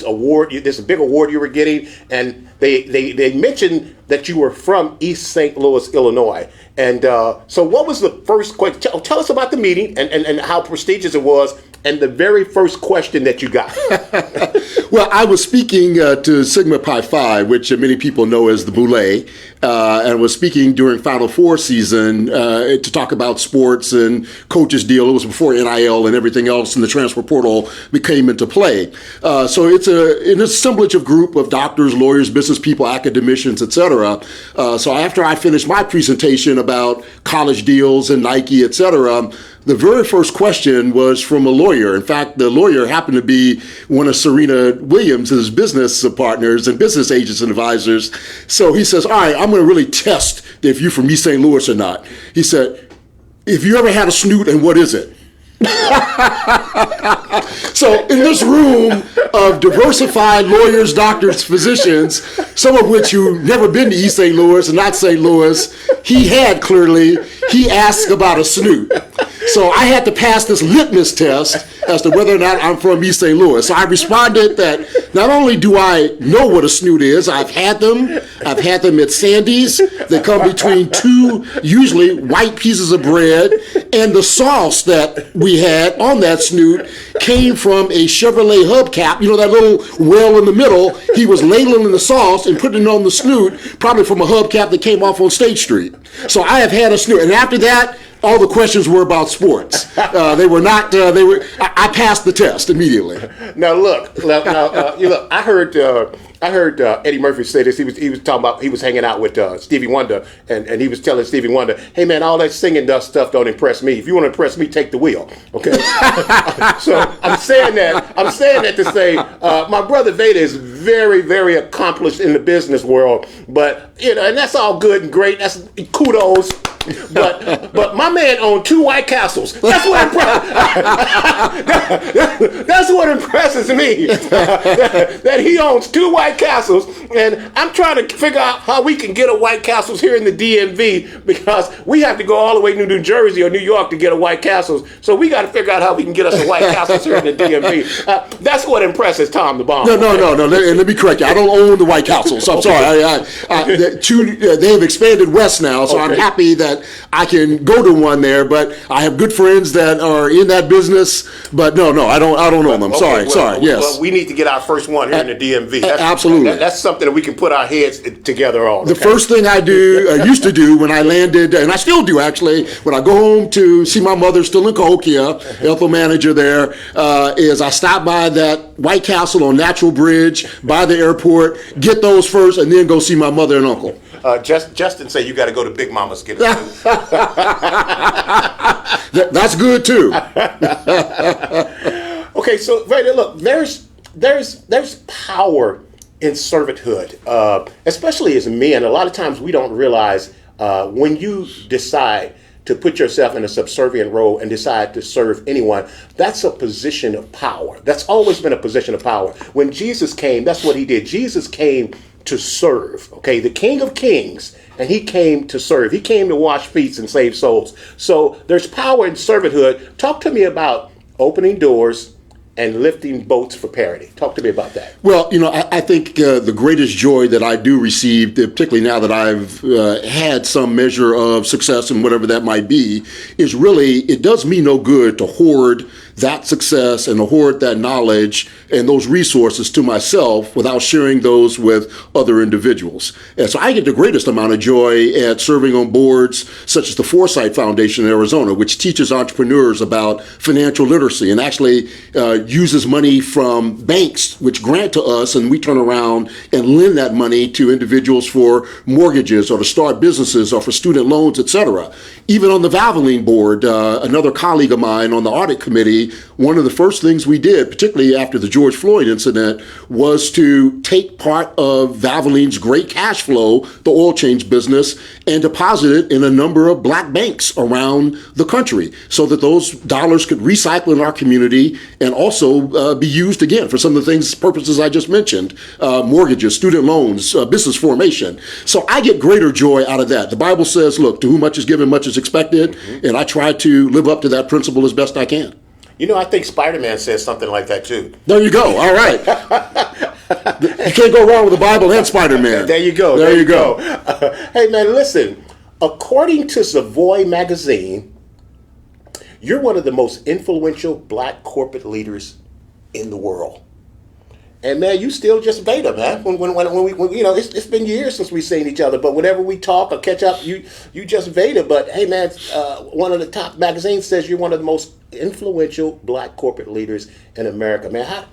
award, this big award you were getting, and they mentioned that you were from East St. Louis, Illinois. And so what was the first question? Tell us about the meeting and how prestigious it was, and the very first question that you got. Well, I was speaking to Sigma Pi Phi, which many people know as the Boule, and was speaking during Final Four season to talk about sports and coaches deal. It was before NIL and everything else, and the transfer portal came into play. So it's an assemblage of group of doctors, lawyers, business people, academicians, etc. So after I finished my presentation about college deals and Nike, etc., the very first question was from a lawyer. In fact, the lawyer happened to be one of Serena Williams' business partners and business agents and advisors. So he says, all right, I'm going to really test if you're from East St. Louis or not. He said, if you ever had a snoot, and what is it? So in this room of diversified lawyers, doctors, physicians, some of which who've never been to East St. Louis and not St. Louis, he asked about a snoot. So I had to pass this litmus test as to whether or not I'm from East St. Louis. So I responded that not only do I know what a snoot is, I've had them at Sandy's. They come between two usually white pieces of bread, and the sauce that we had on that snoot came from a Chevrolet hubcap, you know, that little well in the middle. He was ladling the sauce and putting it on the snoot, probably from a hubcap that came off on State Street. So I have had a snoot, and after that, all the questions were about sports. They were not. I passed the test immediately. Now look. I heard Eddie Murphy say this. He was talking about, he was hanging out with Stevie Wonder, and he was telling Stevie Wonder, "Hey man, all that singing stuff don't impress me. If you want to impress me, take the wheel." Okay. So I'm saying that to say my brother Vada is very, very accomplished in the business world, but and that's all good and great. That's kudos. But my man owned 2 White Castles. That's what impresses me. That he owns 2 White Castles, and I'm trying to figure out how we can get a White Castles here in the DMV, because we have to go all the way to New Jersey or New York to get a White Castles. So we got to figure out how we can get us a White Castles here in the DMV. That's what impresses Tom the Bomb. No. Let me correct you. I don't own the White Castles. I'm sorry. They have expanded west now, so I'm happy that I can go to one there. But I have good friends that are in that business. But no, I don't own them. Sorry. Yes. Well, we need to get our first one here in the DMV. Absolutely. That's something that we can put our heads together on. The first thing I used to do when I landed, and I still do actually, when I go home to see my mother still in Cahokia, health manager there, is I stop by that White Castle on Natural Bridge by the airport, get those first, and then go see my mother and uncle. Justin say you got to go to Big Mama's get it. That's good too. Okay, so look, there's power in servanthood, especially as men. A lot of times we don't realize when you decide to put yourself in a subservient role and decide to serve anyone, that's a position of power. That's always been a position of power. When Jesus came, that's what he did. Jesus came to serve, okay? The King of Kings, and he came to serve. He came to wash feet and save souls. So there's power in servanthood. Talk to me about opening doors and lifting boats for parity. Talk to me about that. Well, I think the greatest joy that I do receive, particularly now that I've had some measure of success and whatever that might be, is really, it does me no good to hoard that success and to hoard that knowledge and those resources to myself without sharing those with other individuals. And so I get the greatest amount of joy at serving on boards such as the Foresight Foundation in Arizona, which teaches entrepreneurs about financial literacy and actually uses money from banks which grant to us, and we turn around and lend that money to individuals for mortgages or to start businesses or for student loans, etc. Even on the Valvoline board, another colleague of mine on the audit committee, one of the first things we did, particularly after the George Floyd incident, was to take part of Valvoline's great cash flow, the oil change business, and deposit it in a number of black banks around the country so that those dollars could recycle in our community and also be used again for some of the purposes I just mentioned, mortgages, student loans, business formation. So I get greater joy out of that. The Bible says, look, to whom much is given, much is expected, and I try to live up to that principle as best I can. I think Spider-Man says something like that too. There you go. All right. You can't go wrong with the Bible and Spider-Man. There you go. There you go. Hey man, listen. According to Savoy magazine, you're one of the most influential black corporate leaders in the world. And man, you still just Vada, man. When we you know, it's been years since we've seen each other, but whenever we talk or catch up, you just Vada. But hey, man, one of the top magazines says you're one of the most influential black corporate leaders in America, man.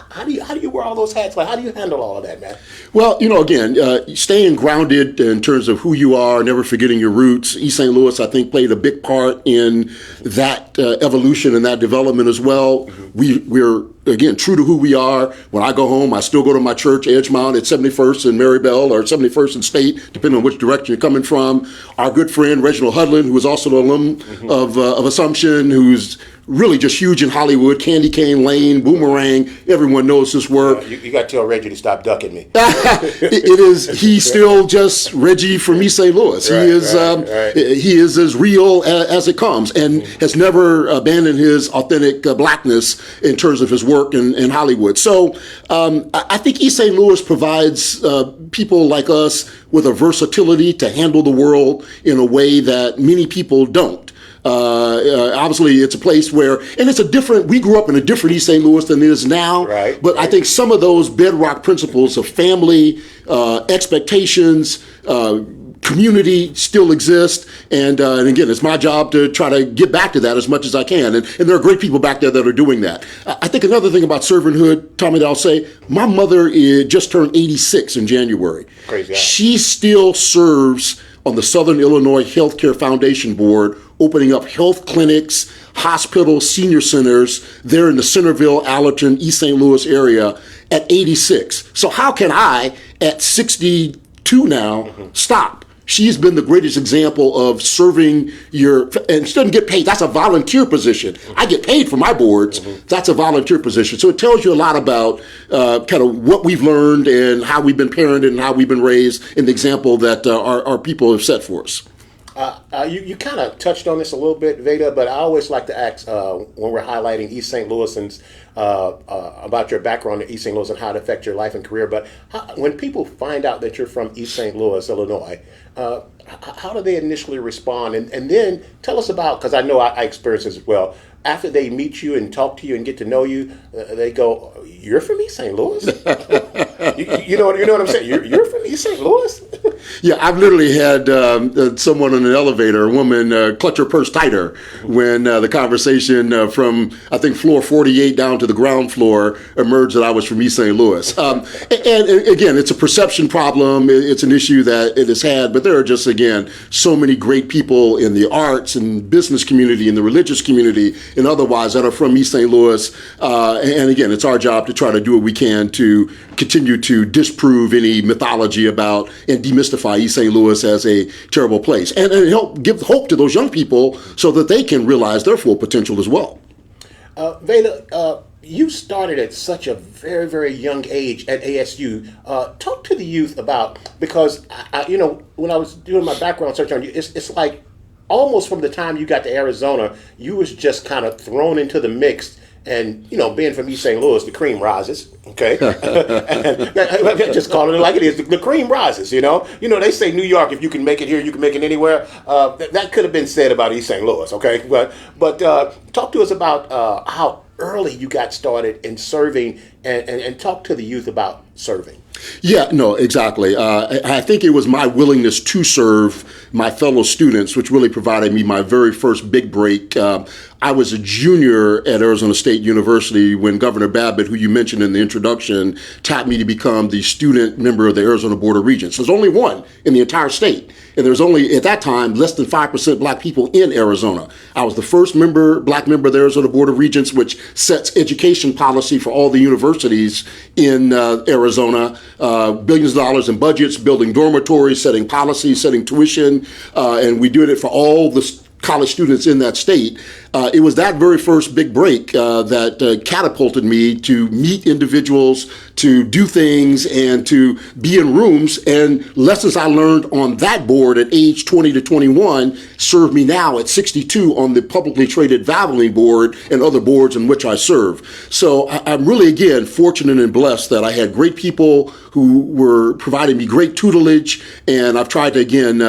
How do you wear all those hats? Like, how do you handle all of that, man? Well, again, staying grounded in terms of who you are, never forgetting your roots. East St. Louis, I think, played a big part in that evolution and that development as well. We're again true to who we are. When I go home, I still go to my church, Edgemount, at 71st and Marybelle, or 71st and State, depending on which direction you're coming from. Our good friend Reginald Hudlin, who is also an alum of Assumption, who's really just huge in Hollywood. Candy Cane Lane, Boomerang, everyone knows his work. You got to tell Reggie to stop ducking me. He's still just Reggie from East St. Louis. He is as real as it comes, and has never abandoned his authentic blackness in terms of his work in Hollywood. So I think East St. Louis provides people like us with a versatility to handle the world in a way that many people don't. Obviously, it's a place where, and we grew up in a different East St. Louis than it is now. Right. But I think some of those bedrock principles of family, expectations, community still exist. And again, it's my job to try to get back to that as much as I can. And there are great people back there that are doing that. I think another thing about servanthood, Tommy, that I'll say, my mother just turned 86 in January. Crazy. She still serves on the Southern Illinois Healthcare Foundation Board, opening up health clinics, hospitals, senior centers there in the Centerville, Allerton, East St. Louis area at 86. So how can I, at 62 now, stop? She's been the greatest example of serving and she doesn't get paid. That's a volunteer position. I get paid for my boards. That's a volunteer position. So it tells you a lot about kind of what we've learned and how we've been parented and how we've been raised, and the example that our people have set for us. You kind of touched on this a little bit, Vada, but I always like to ask when we're highlighting East St. Louisans about your background in East St. Louis and how it affects your life and career. But when people find out that you're from East St. Louis, Illinois, how do they initially respond? And then tell us about, because I know I experienced this as well, after they meet you and talk to you and get to know you, they go, "You're from East St. Louis?" you know what I'm saying? You're from East St. Louis? Yeah, I've literally had someone in an elevator, a woman, clutch her purse tighter when the conversation from, I think, floor 48 down to the ground floor emerged that I was from East St. Louis. And again, it's a perception problem. It's an issue that it has had, but there are just, again, so many great people in the arts and business community and the religious community and otherwise that are from East St. Louis. And again, it's our job to try to do what we can to continue to disprove any mythology about and demystify East St. Louis as a terrible place, and help give hope to those young people so that they can realize their full potential as well. Vada, you started at such a very, very young age at ASU. Talk to the youth about, because when I was doing my background search on you, it's like almost from the time you got to Arizona, you was just kind of thrown into the mix. And, being from East St. Louis, the cream rises, okay? Just calling it like it is. The cream rises, They say New York, if you can make it here, you can make it anywhere. That could have been said about East St. Louis, okay? But talk to us about how early you got started in serving, and talk to the youth about serving. Yeah, no, exactly. I think it was my willingness to serve my fellow students which really provided me my very first big break. I was a junior at Arizona State University when Governor Babbitt, who you mentioned in the introduction, tapped me to become the student member of the Arizona Board of Regents. There's only one in the entire state. And there's only, at that time, less than 5% black people in Arizona. I was the first black member of the Arizona Board of Regents, which sets education policy for all the universities in Arizona. Billions of dollars in budgets, building dormitories, setting policies, setting tuition. And we did it for all the college students in that state. It was that very first big break that catapulted me to meet individuals, to do things, and to be in rooms. And lessons I learned on that board at age 20 to 21 served me now at 62 on the publicly traded Valvoline board and other boards in which I serve. So I'm really, again, fortunate and blessed that I had great people who were providing me great tutelage, and I've tried to, again,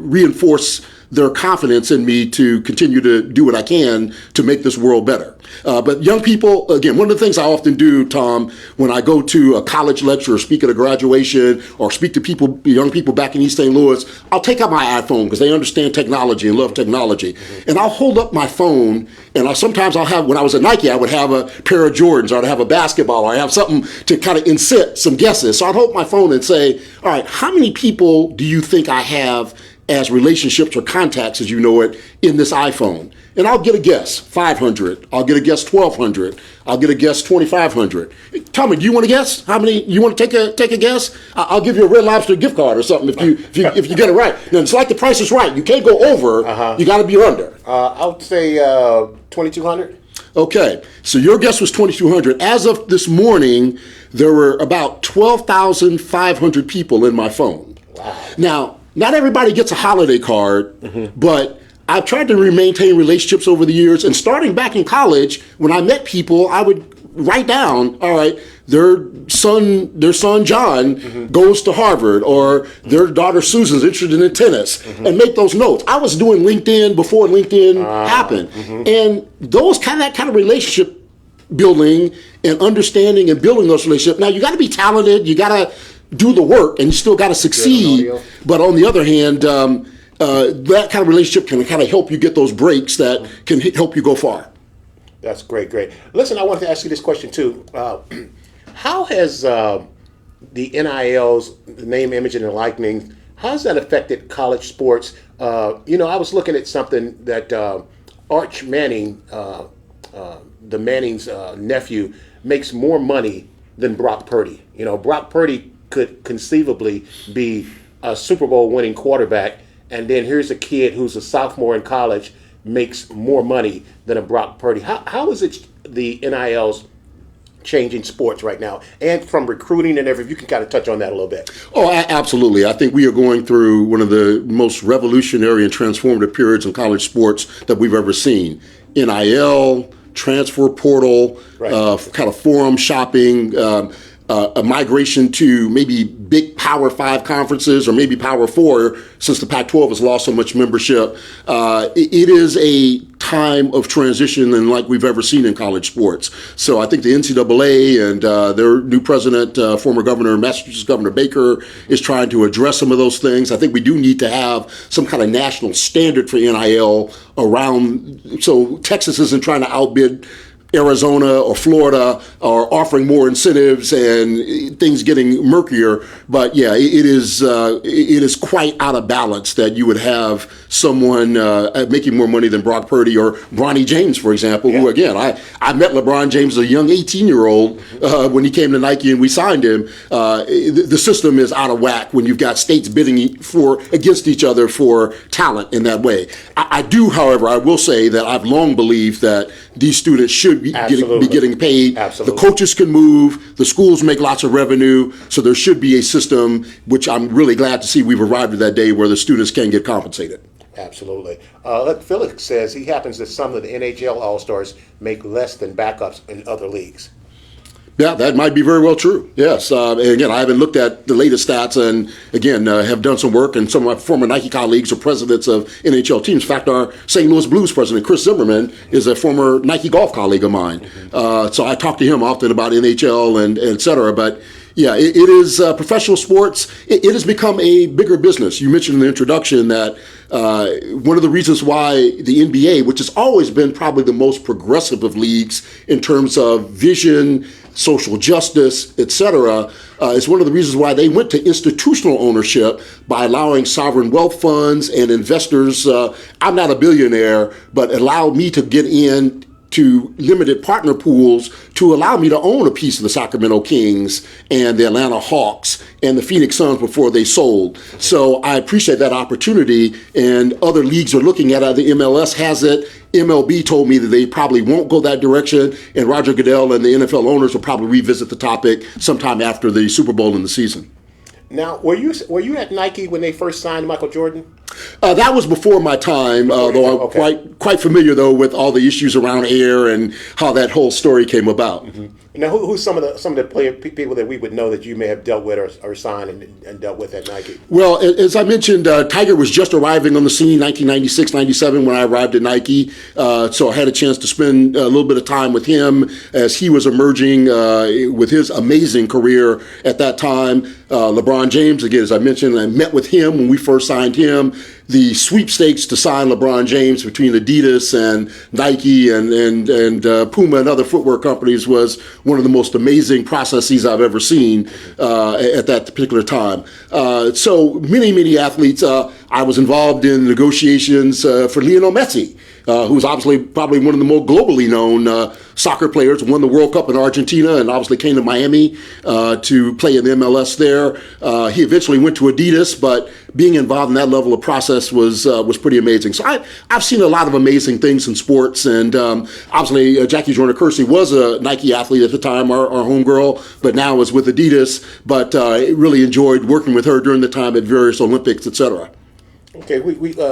reinforce their confidence in me to continue to do what I can to make this world better. But young people, again, one of the things I often do, Tom, when I go to a college lecture or speak at a graduation or speak to young people back in East St. Louis, I'll take out my iPhone because they understand technology and love technology. And I'll hold up my phone, and sometimes I'll have, when I was at Nike, I would have a pair of Jordans, or I'd have a basketball, or I have something to kind of incent some guesses. So I'd hold my phone and say, all right, how many people do you think I have as relationships or contacts, as you know it, in this iPhone? And I'll get a guess, 500. I'll get a guess, 1,200. I'll get a guess, 2,500. Tell me, do you want to guess? How many? You want to take a guess? I'll give you a Red Lobster gift card or something if you get it right. Now, it's like The Price is Right. You can't go over. You got to be under. I would say 2,200. Okay, so your guess was 2,200. As of this morning, there were about 12,500 people in my phone. Wow. Now, not everybody gets a holiday card, but I've tried to maintain relationships over the years. And starting back in college, when I met people, I would write down, all right, their son John goes to Harvard, or their daughter Susan's interested in tennis, and make those notes. I was doing LinkedIn before LinkedIn happened. And that kind of relationship building and understanding and building those relationships. Now, you got to be talented, you got to do the work, and you still got to succeed. But on the other hand, that kind of relationship can kind of help you get those breaks that can help you go far. That's great. Listen, I wanted to ask you this question too. How has the NILs, the name, image, and likeness, how has that affected college sports? I was looking at something that Arch Manning, the Manning's nephew, makes more money than Brock Purdy. Brock Purdy could conceivably be a Super Bowl winning quarterback, and then here's a kid who's a sophomore in college, makes more money than a Brock Purdy. How is it the NILs changing sports right now, and from recruiting and everything? You can kind of touch on that a little bit. Oh, absolutely. I think we are going through one of the most revolutionary and transformative periods in college sports that we've ever seen. NIL, transfer portal, kind of forum shopping, a migration to maybe big Power 5 conferences, or maybe Power 4, since the Pac-12 has lost so much membership. It is a time of transition unlike we've ever seen in college sports. So I think the NCAA and their new president, former governor, Massachusetts Governor Baker, is trying to address some of those things. I think we do need to have some kind of national standard for NIL around, so Texas isn't trying to outbid Arizona or Florida are offering more incentives and things getting murkier. But yeah, it is quite out of balance that you would have someone making more money than Brock Purdy or Bronny James, for example, who, again, I met LeBron James as a young 18-year-old when he came to Nike and we signed him. The system is out of whack when you've got states bidding against each other for talent in that way. I do, however, I will say that I've long believed that these students should be getting paid. Absolutely. The coaches can move. The schools make lots of revenue. So there should be a system, which I'm really glad to see we've arrived at that day, where the students can get compensated. Absolutely. Felix says he happens that some of the NHL All-Stars make less than backups in other leagues. Yeah, that might be very well true. Yes. And again, I haven't looked at the latest stats, and again, have done some work, and some of my former Nike colleagues are presidents of NHL teams. In fact, our St. Louis Blues president, Chris Zimmerman, is a former Nike golf colleague of mine. So I talk to him often about NHL and et cetera. But yeah, it is professional sports. It has become a bigger business. You mentioned in the introduction that one of the reasons why the NBA, which has always been probably the most progressive of leagues in terms of vision, social justice, et cetera, is one of the reasons why they went to institutional ownership by allowing sovereign wealth funds and investors. I'm not a billionaire, but allowed me to get in to limited partner pools to allow me to own a piece of the Sacramento Kings and the Atlanta Hawks and the Phoenix Suns before they sold. So I appreciate that opportunity, and other leagues are looking at it. The MLS has it. MLB told me that they probably won't go that direction, and Roger Goodell and the NFL owners will probably revisit the topic sometime after the Super Bowl in the season. Now, were you at Nike when they first signed Michael Jordan? That was before my time, though I'm quite familiar, though, with all the issues around air and how that whole story came about. Now, who's some of the people that we would know that you may have dealt with or signed and dealt with at Nike? Well, as I mentioned, Tiger was just arriving on the scene, 1996, 97, when I arrived at Nike. So I had a chance to spend a little bit of time with him as he was emerging with his amazing career at that time. LeBron James, again, as I mentioned, I met with him when we first signed him. The sweepstakes to sign LeBron James between Adidas and Nike and Puma and other footwear companies was one of the most amazing processes I've ever seen at that particular time. So many athletes. I was involved in negotiations for Lionel Messi, who's obviously probably one of the more globally known soccer players, won the World Cup in Argentina and obviously came to Miami to play in the MLS there. He eventually went to Adidas, but being involved in that level of process was pretty amazing. So I've seen a lot of amazing things in sports, and obviously Jackie Joyner-Kersee was a Nike athlete at the time, our homegirl, but now is with Adidas, but really enjoyed working with her during the time at various Olympics, etc. Okay,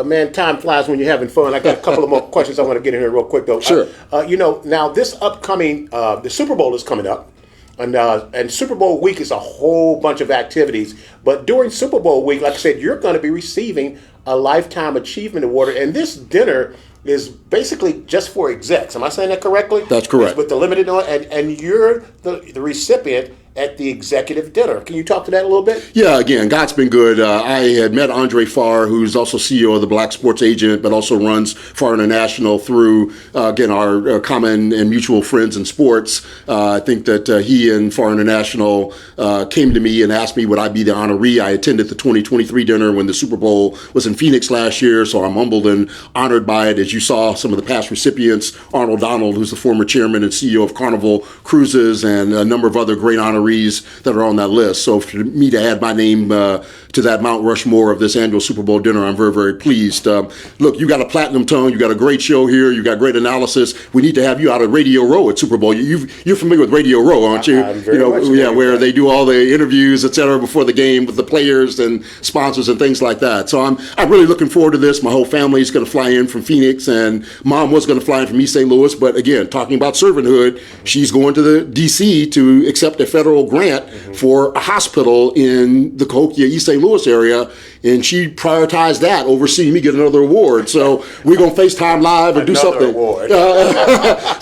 man, time flies when you're having fun. I got a couple of more questions I want to get in here real quick, though. Sure. Now this upcoming, the Super Bowl is coming up, and Super Bowl week is a whole bunch of activities. But during Super Bowl week, like I said, you're going to be receiving a Lifetime Achievement Award, and this dinner is basically just for execs. Am I saying that correctly? That's correct. With the limited, and you're the recipient at the executive dinner. Can you talk to that a little bit? Yeah, again, God's been good. I had met Andre Farr, who's also CEO of the Black Sports Agent, but also runs Farr International through, again, our common and mutual friends in sports. I think that he and Farr International came to me and asked me would I be the honoree. I attended the 2023 dinner when the Super Bowl was in Phoenix last year, so I'm humbled and honored by it. As you saw, some of the past recipients, Arnold Donald, who's the former chairman and CEO of Carnival Cruises, and a number of other great honorees that are on that list. So for me to add my name to that Mount Rushmore of this annual Super Bowl dinner, I'm very pleased. Look, you got a platinum tone, you got a great show here, you got great analysis. We need to have you out at Radio Row at Super Bowl. You're familiar with Radio Row, aren't you? I'm very much where they do all the interviews, et cetera, before the game with the players and sponsors and things like that. So I'm really looking forward to this. My whole family is going to fly in from Phoenix, and Mom was going to fly in from East St. Louis. But again, talking about servanthood, she's going to the D.C. to accept a federal grant for a hospital in the Cahokia, East St. Louis area, and she prioritized that over seeing me get another award. So we're going to FaceTime live and do something. Award.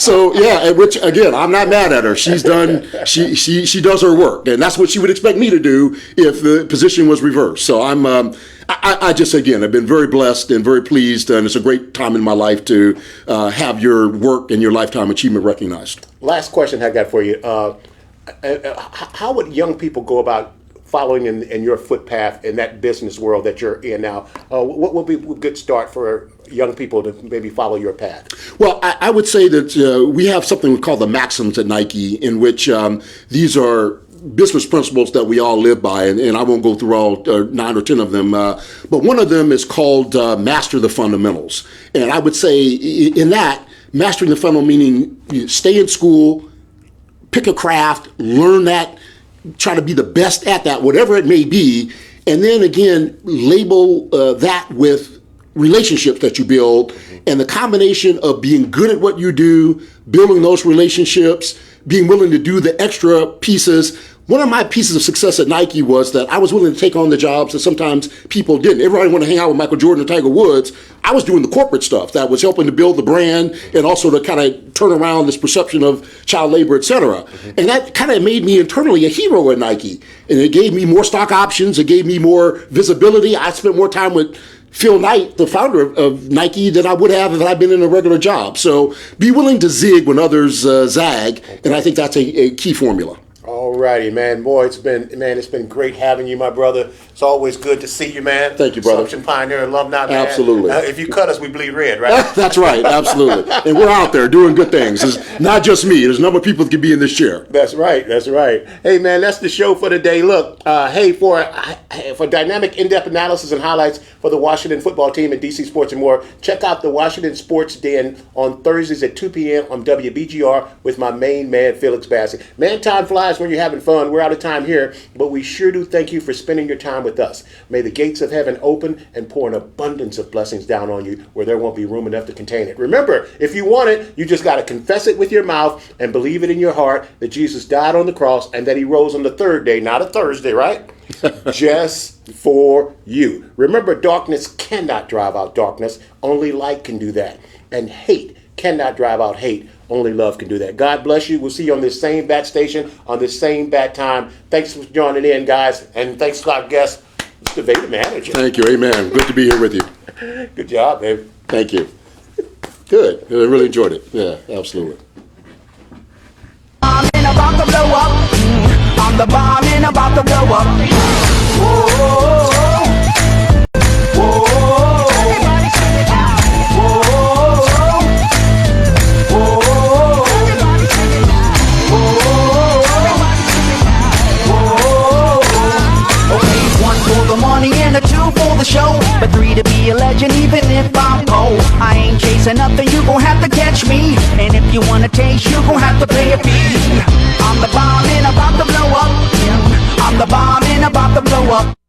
So yeah, which again, I'm not mad at her. She's done. She does her work, and that's what she would expect me to do if the position was reversed. So I just, again, I've been very blessed and very pleased, and it's a great time in my life to have your work and your lifetime achievement recognized. Last question I got for you. How would young people go about following in your footpath in that business world that you're in now? What would be a good start for young people to maybe follow your path? Well, I would say that we have something called the Maxims at Nike, in which these are business principles that we all live by, and I won't go through all 9 or 10 of them, but one of them is called master the fundamentals. And I would say in that, mastering the fundamental meaning you stay in school, pick a craft, learn that, try to be the best at that, whatever it may be, and then again, label that with relationships that you build, and the combination of being good at what you do, building those relationships, being willing to do the extra pieces. One of my pieces of success at Nike was that I was willing to take on the jobs that sometimes people didn't. Everybody wanted to hang out with Michael Jordan and Tiger Woods. I was doing the corporate stuff that was helping to build the brand and also to kind of turn around this perception of child labor, et cetera. And that kind of made me internally a hero at Nike. And it gave me more stock options. It gave me more visibility. I spent more time with Phil Knight, the founder of Nike, than I would have if I'd been in a regular job. So be willing to zig when others zag. And I think that's a key formula. All righty, man. Boy, it's been great having you, my brother. It's always good to see you, man. Thank you, brother. Assumption Pioneer alumni, man. Absolutely. If you cut us, we bleed red, right? That's right, absolutely. And we're out there doing good things. It's not just me. There's a number of people that can be in this chair. That's right. Hey, man, that's the show for today. Look, for dynamic, in-depth analysis and highlights for the Washington football team and DC Sports and more, check out the Washington Sports Den on Thursdays at 2 p.m. on WBGR with my main man, Felix Bassey. Man, time flies when you're having fun. We're out of time here, but we sure do thank you for spending your time with us. May the gates of heaven open and pour an abundance of blessings down on you where there won't be room enough to contain it. Remember, if you want it, you just got to confess it with your mouth and believe it in your heart that Jesus died on the cross and that he rose on the third day, not a Thursday, right? Just for you. Remember, darkness cannot drive out darkness. Only light can do that. And hate cannot drive out hate. Only love can do that. God bless you. We'll see you on this same bat station, on this same bat time. Thanks for joining in, guys. And thanks to our guest, Mr. Vada Manager. Thank you. Amen. Good to be here with you. Good job, babe. Thank you. Good. I really enjoyed it. Yeah, absolutely. I'm about to blow up. I'm the bomb and about to blow up. Whoa. And a 2 for the show, but 3 to be a legend even if I'm cold. I ain't chasing nothing, you gon' have to catch me. And if you wanna taste, you gon' have to pay a fee. I'm the bomb and about to blow up. I'm the bomb and about to blow up.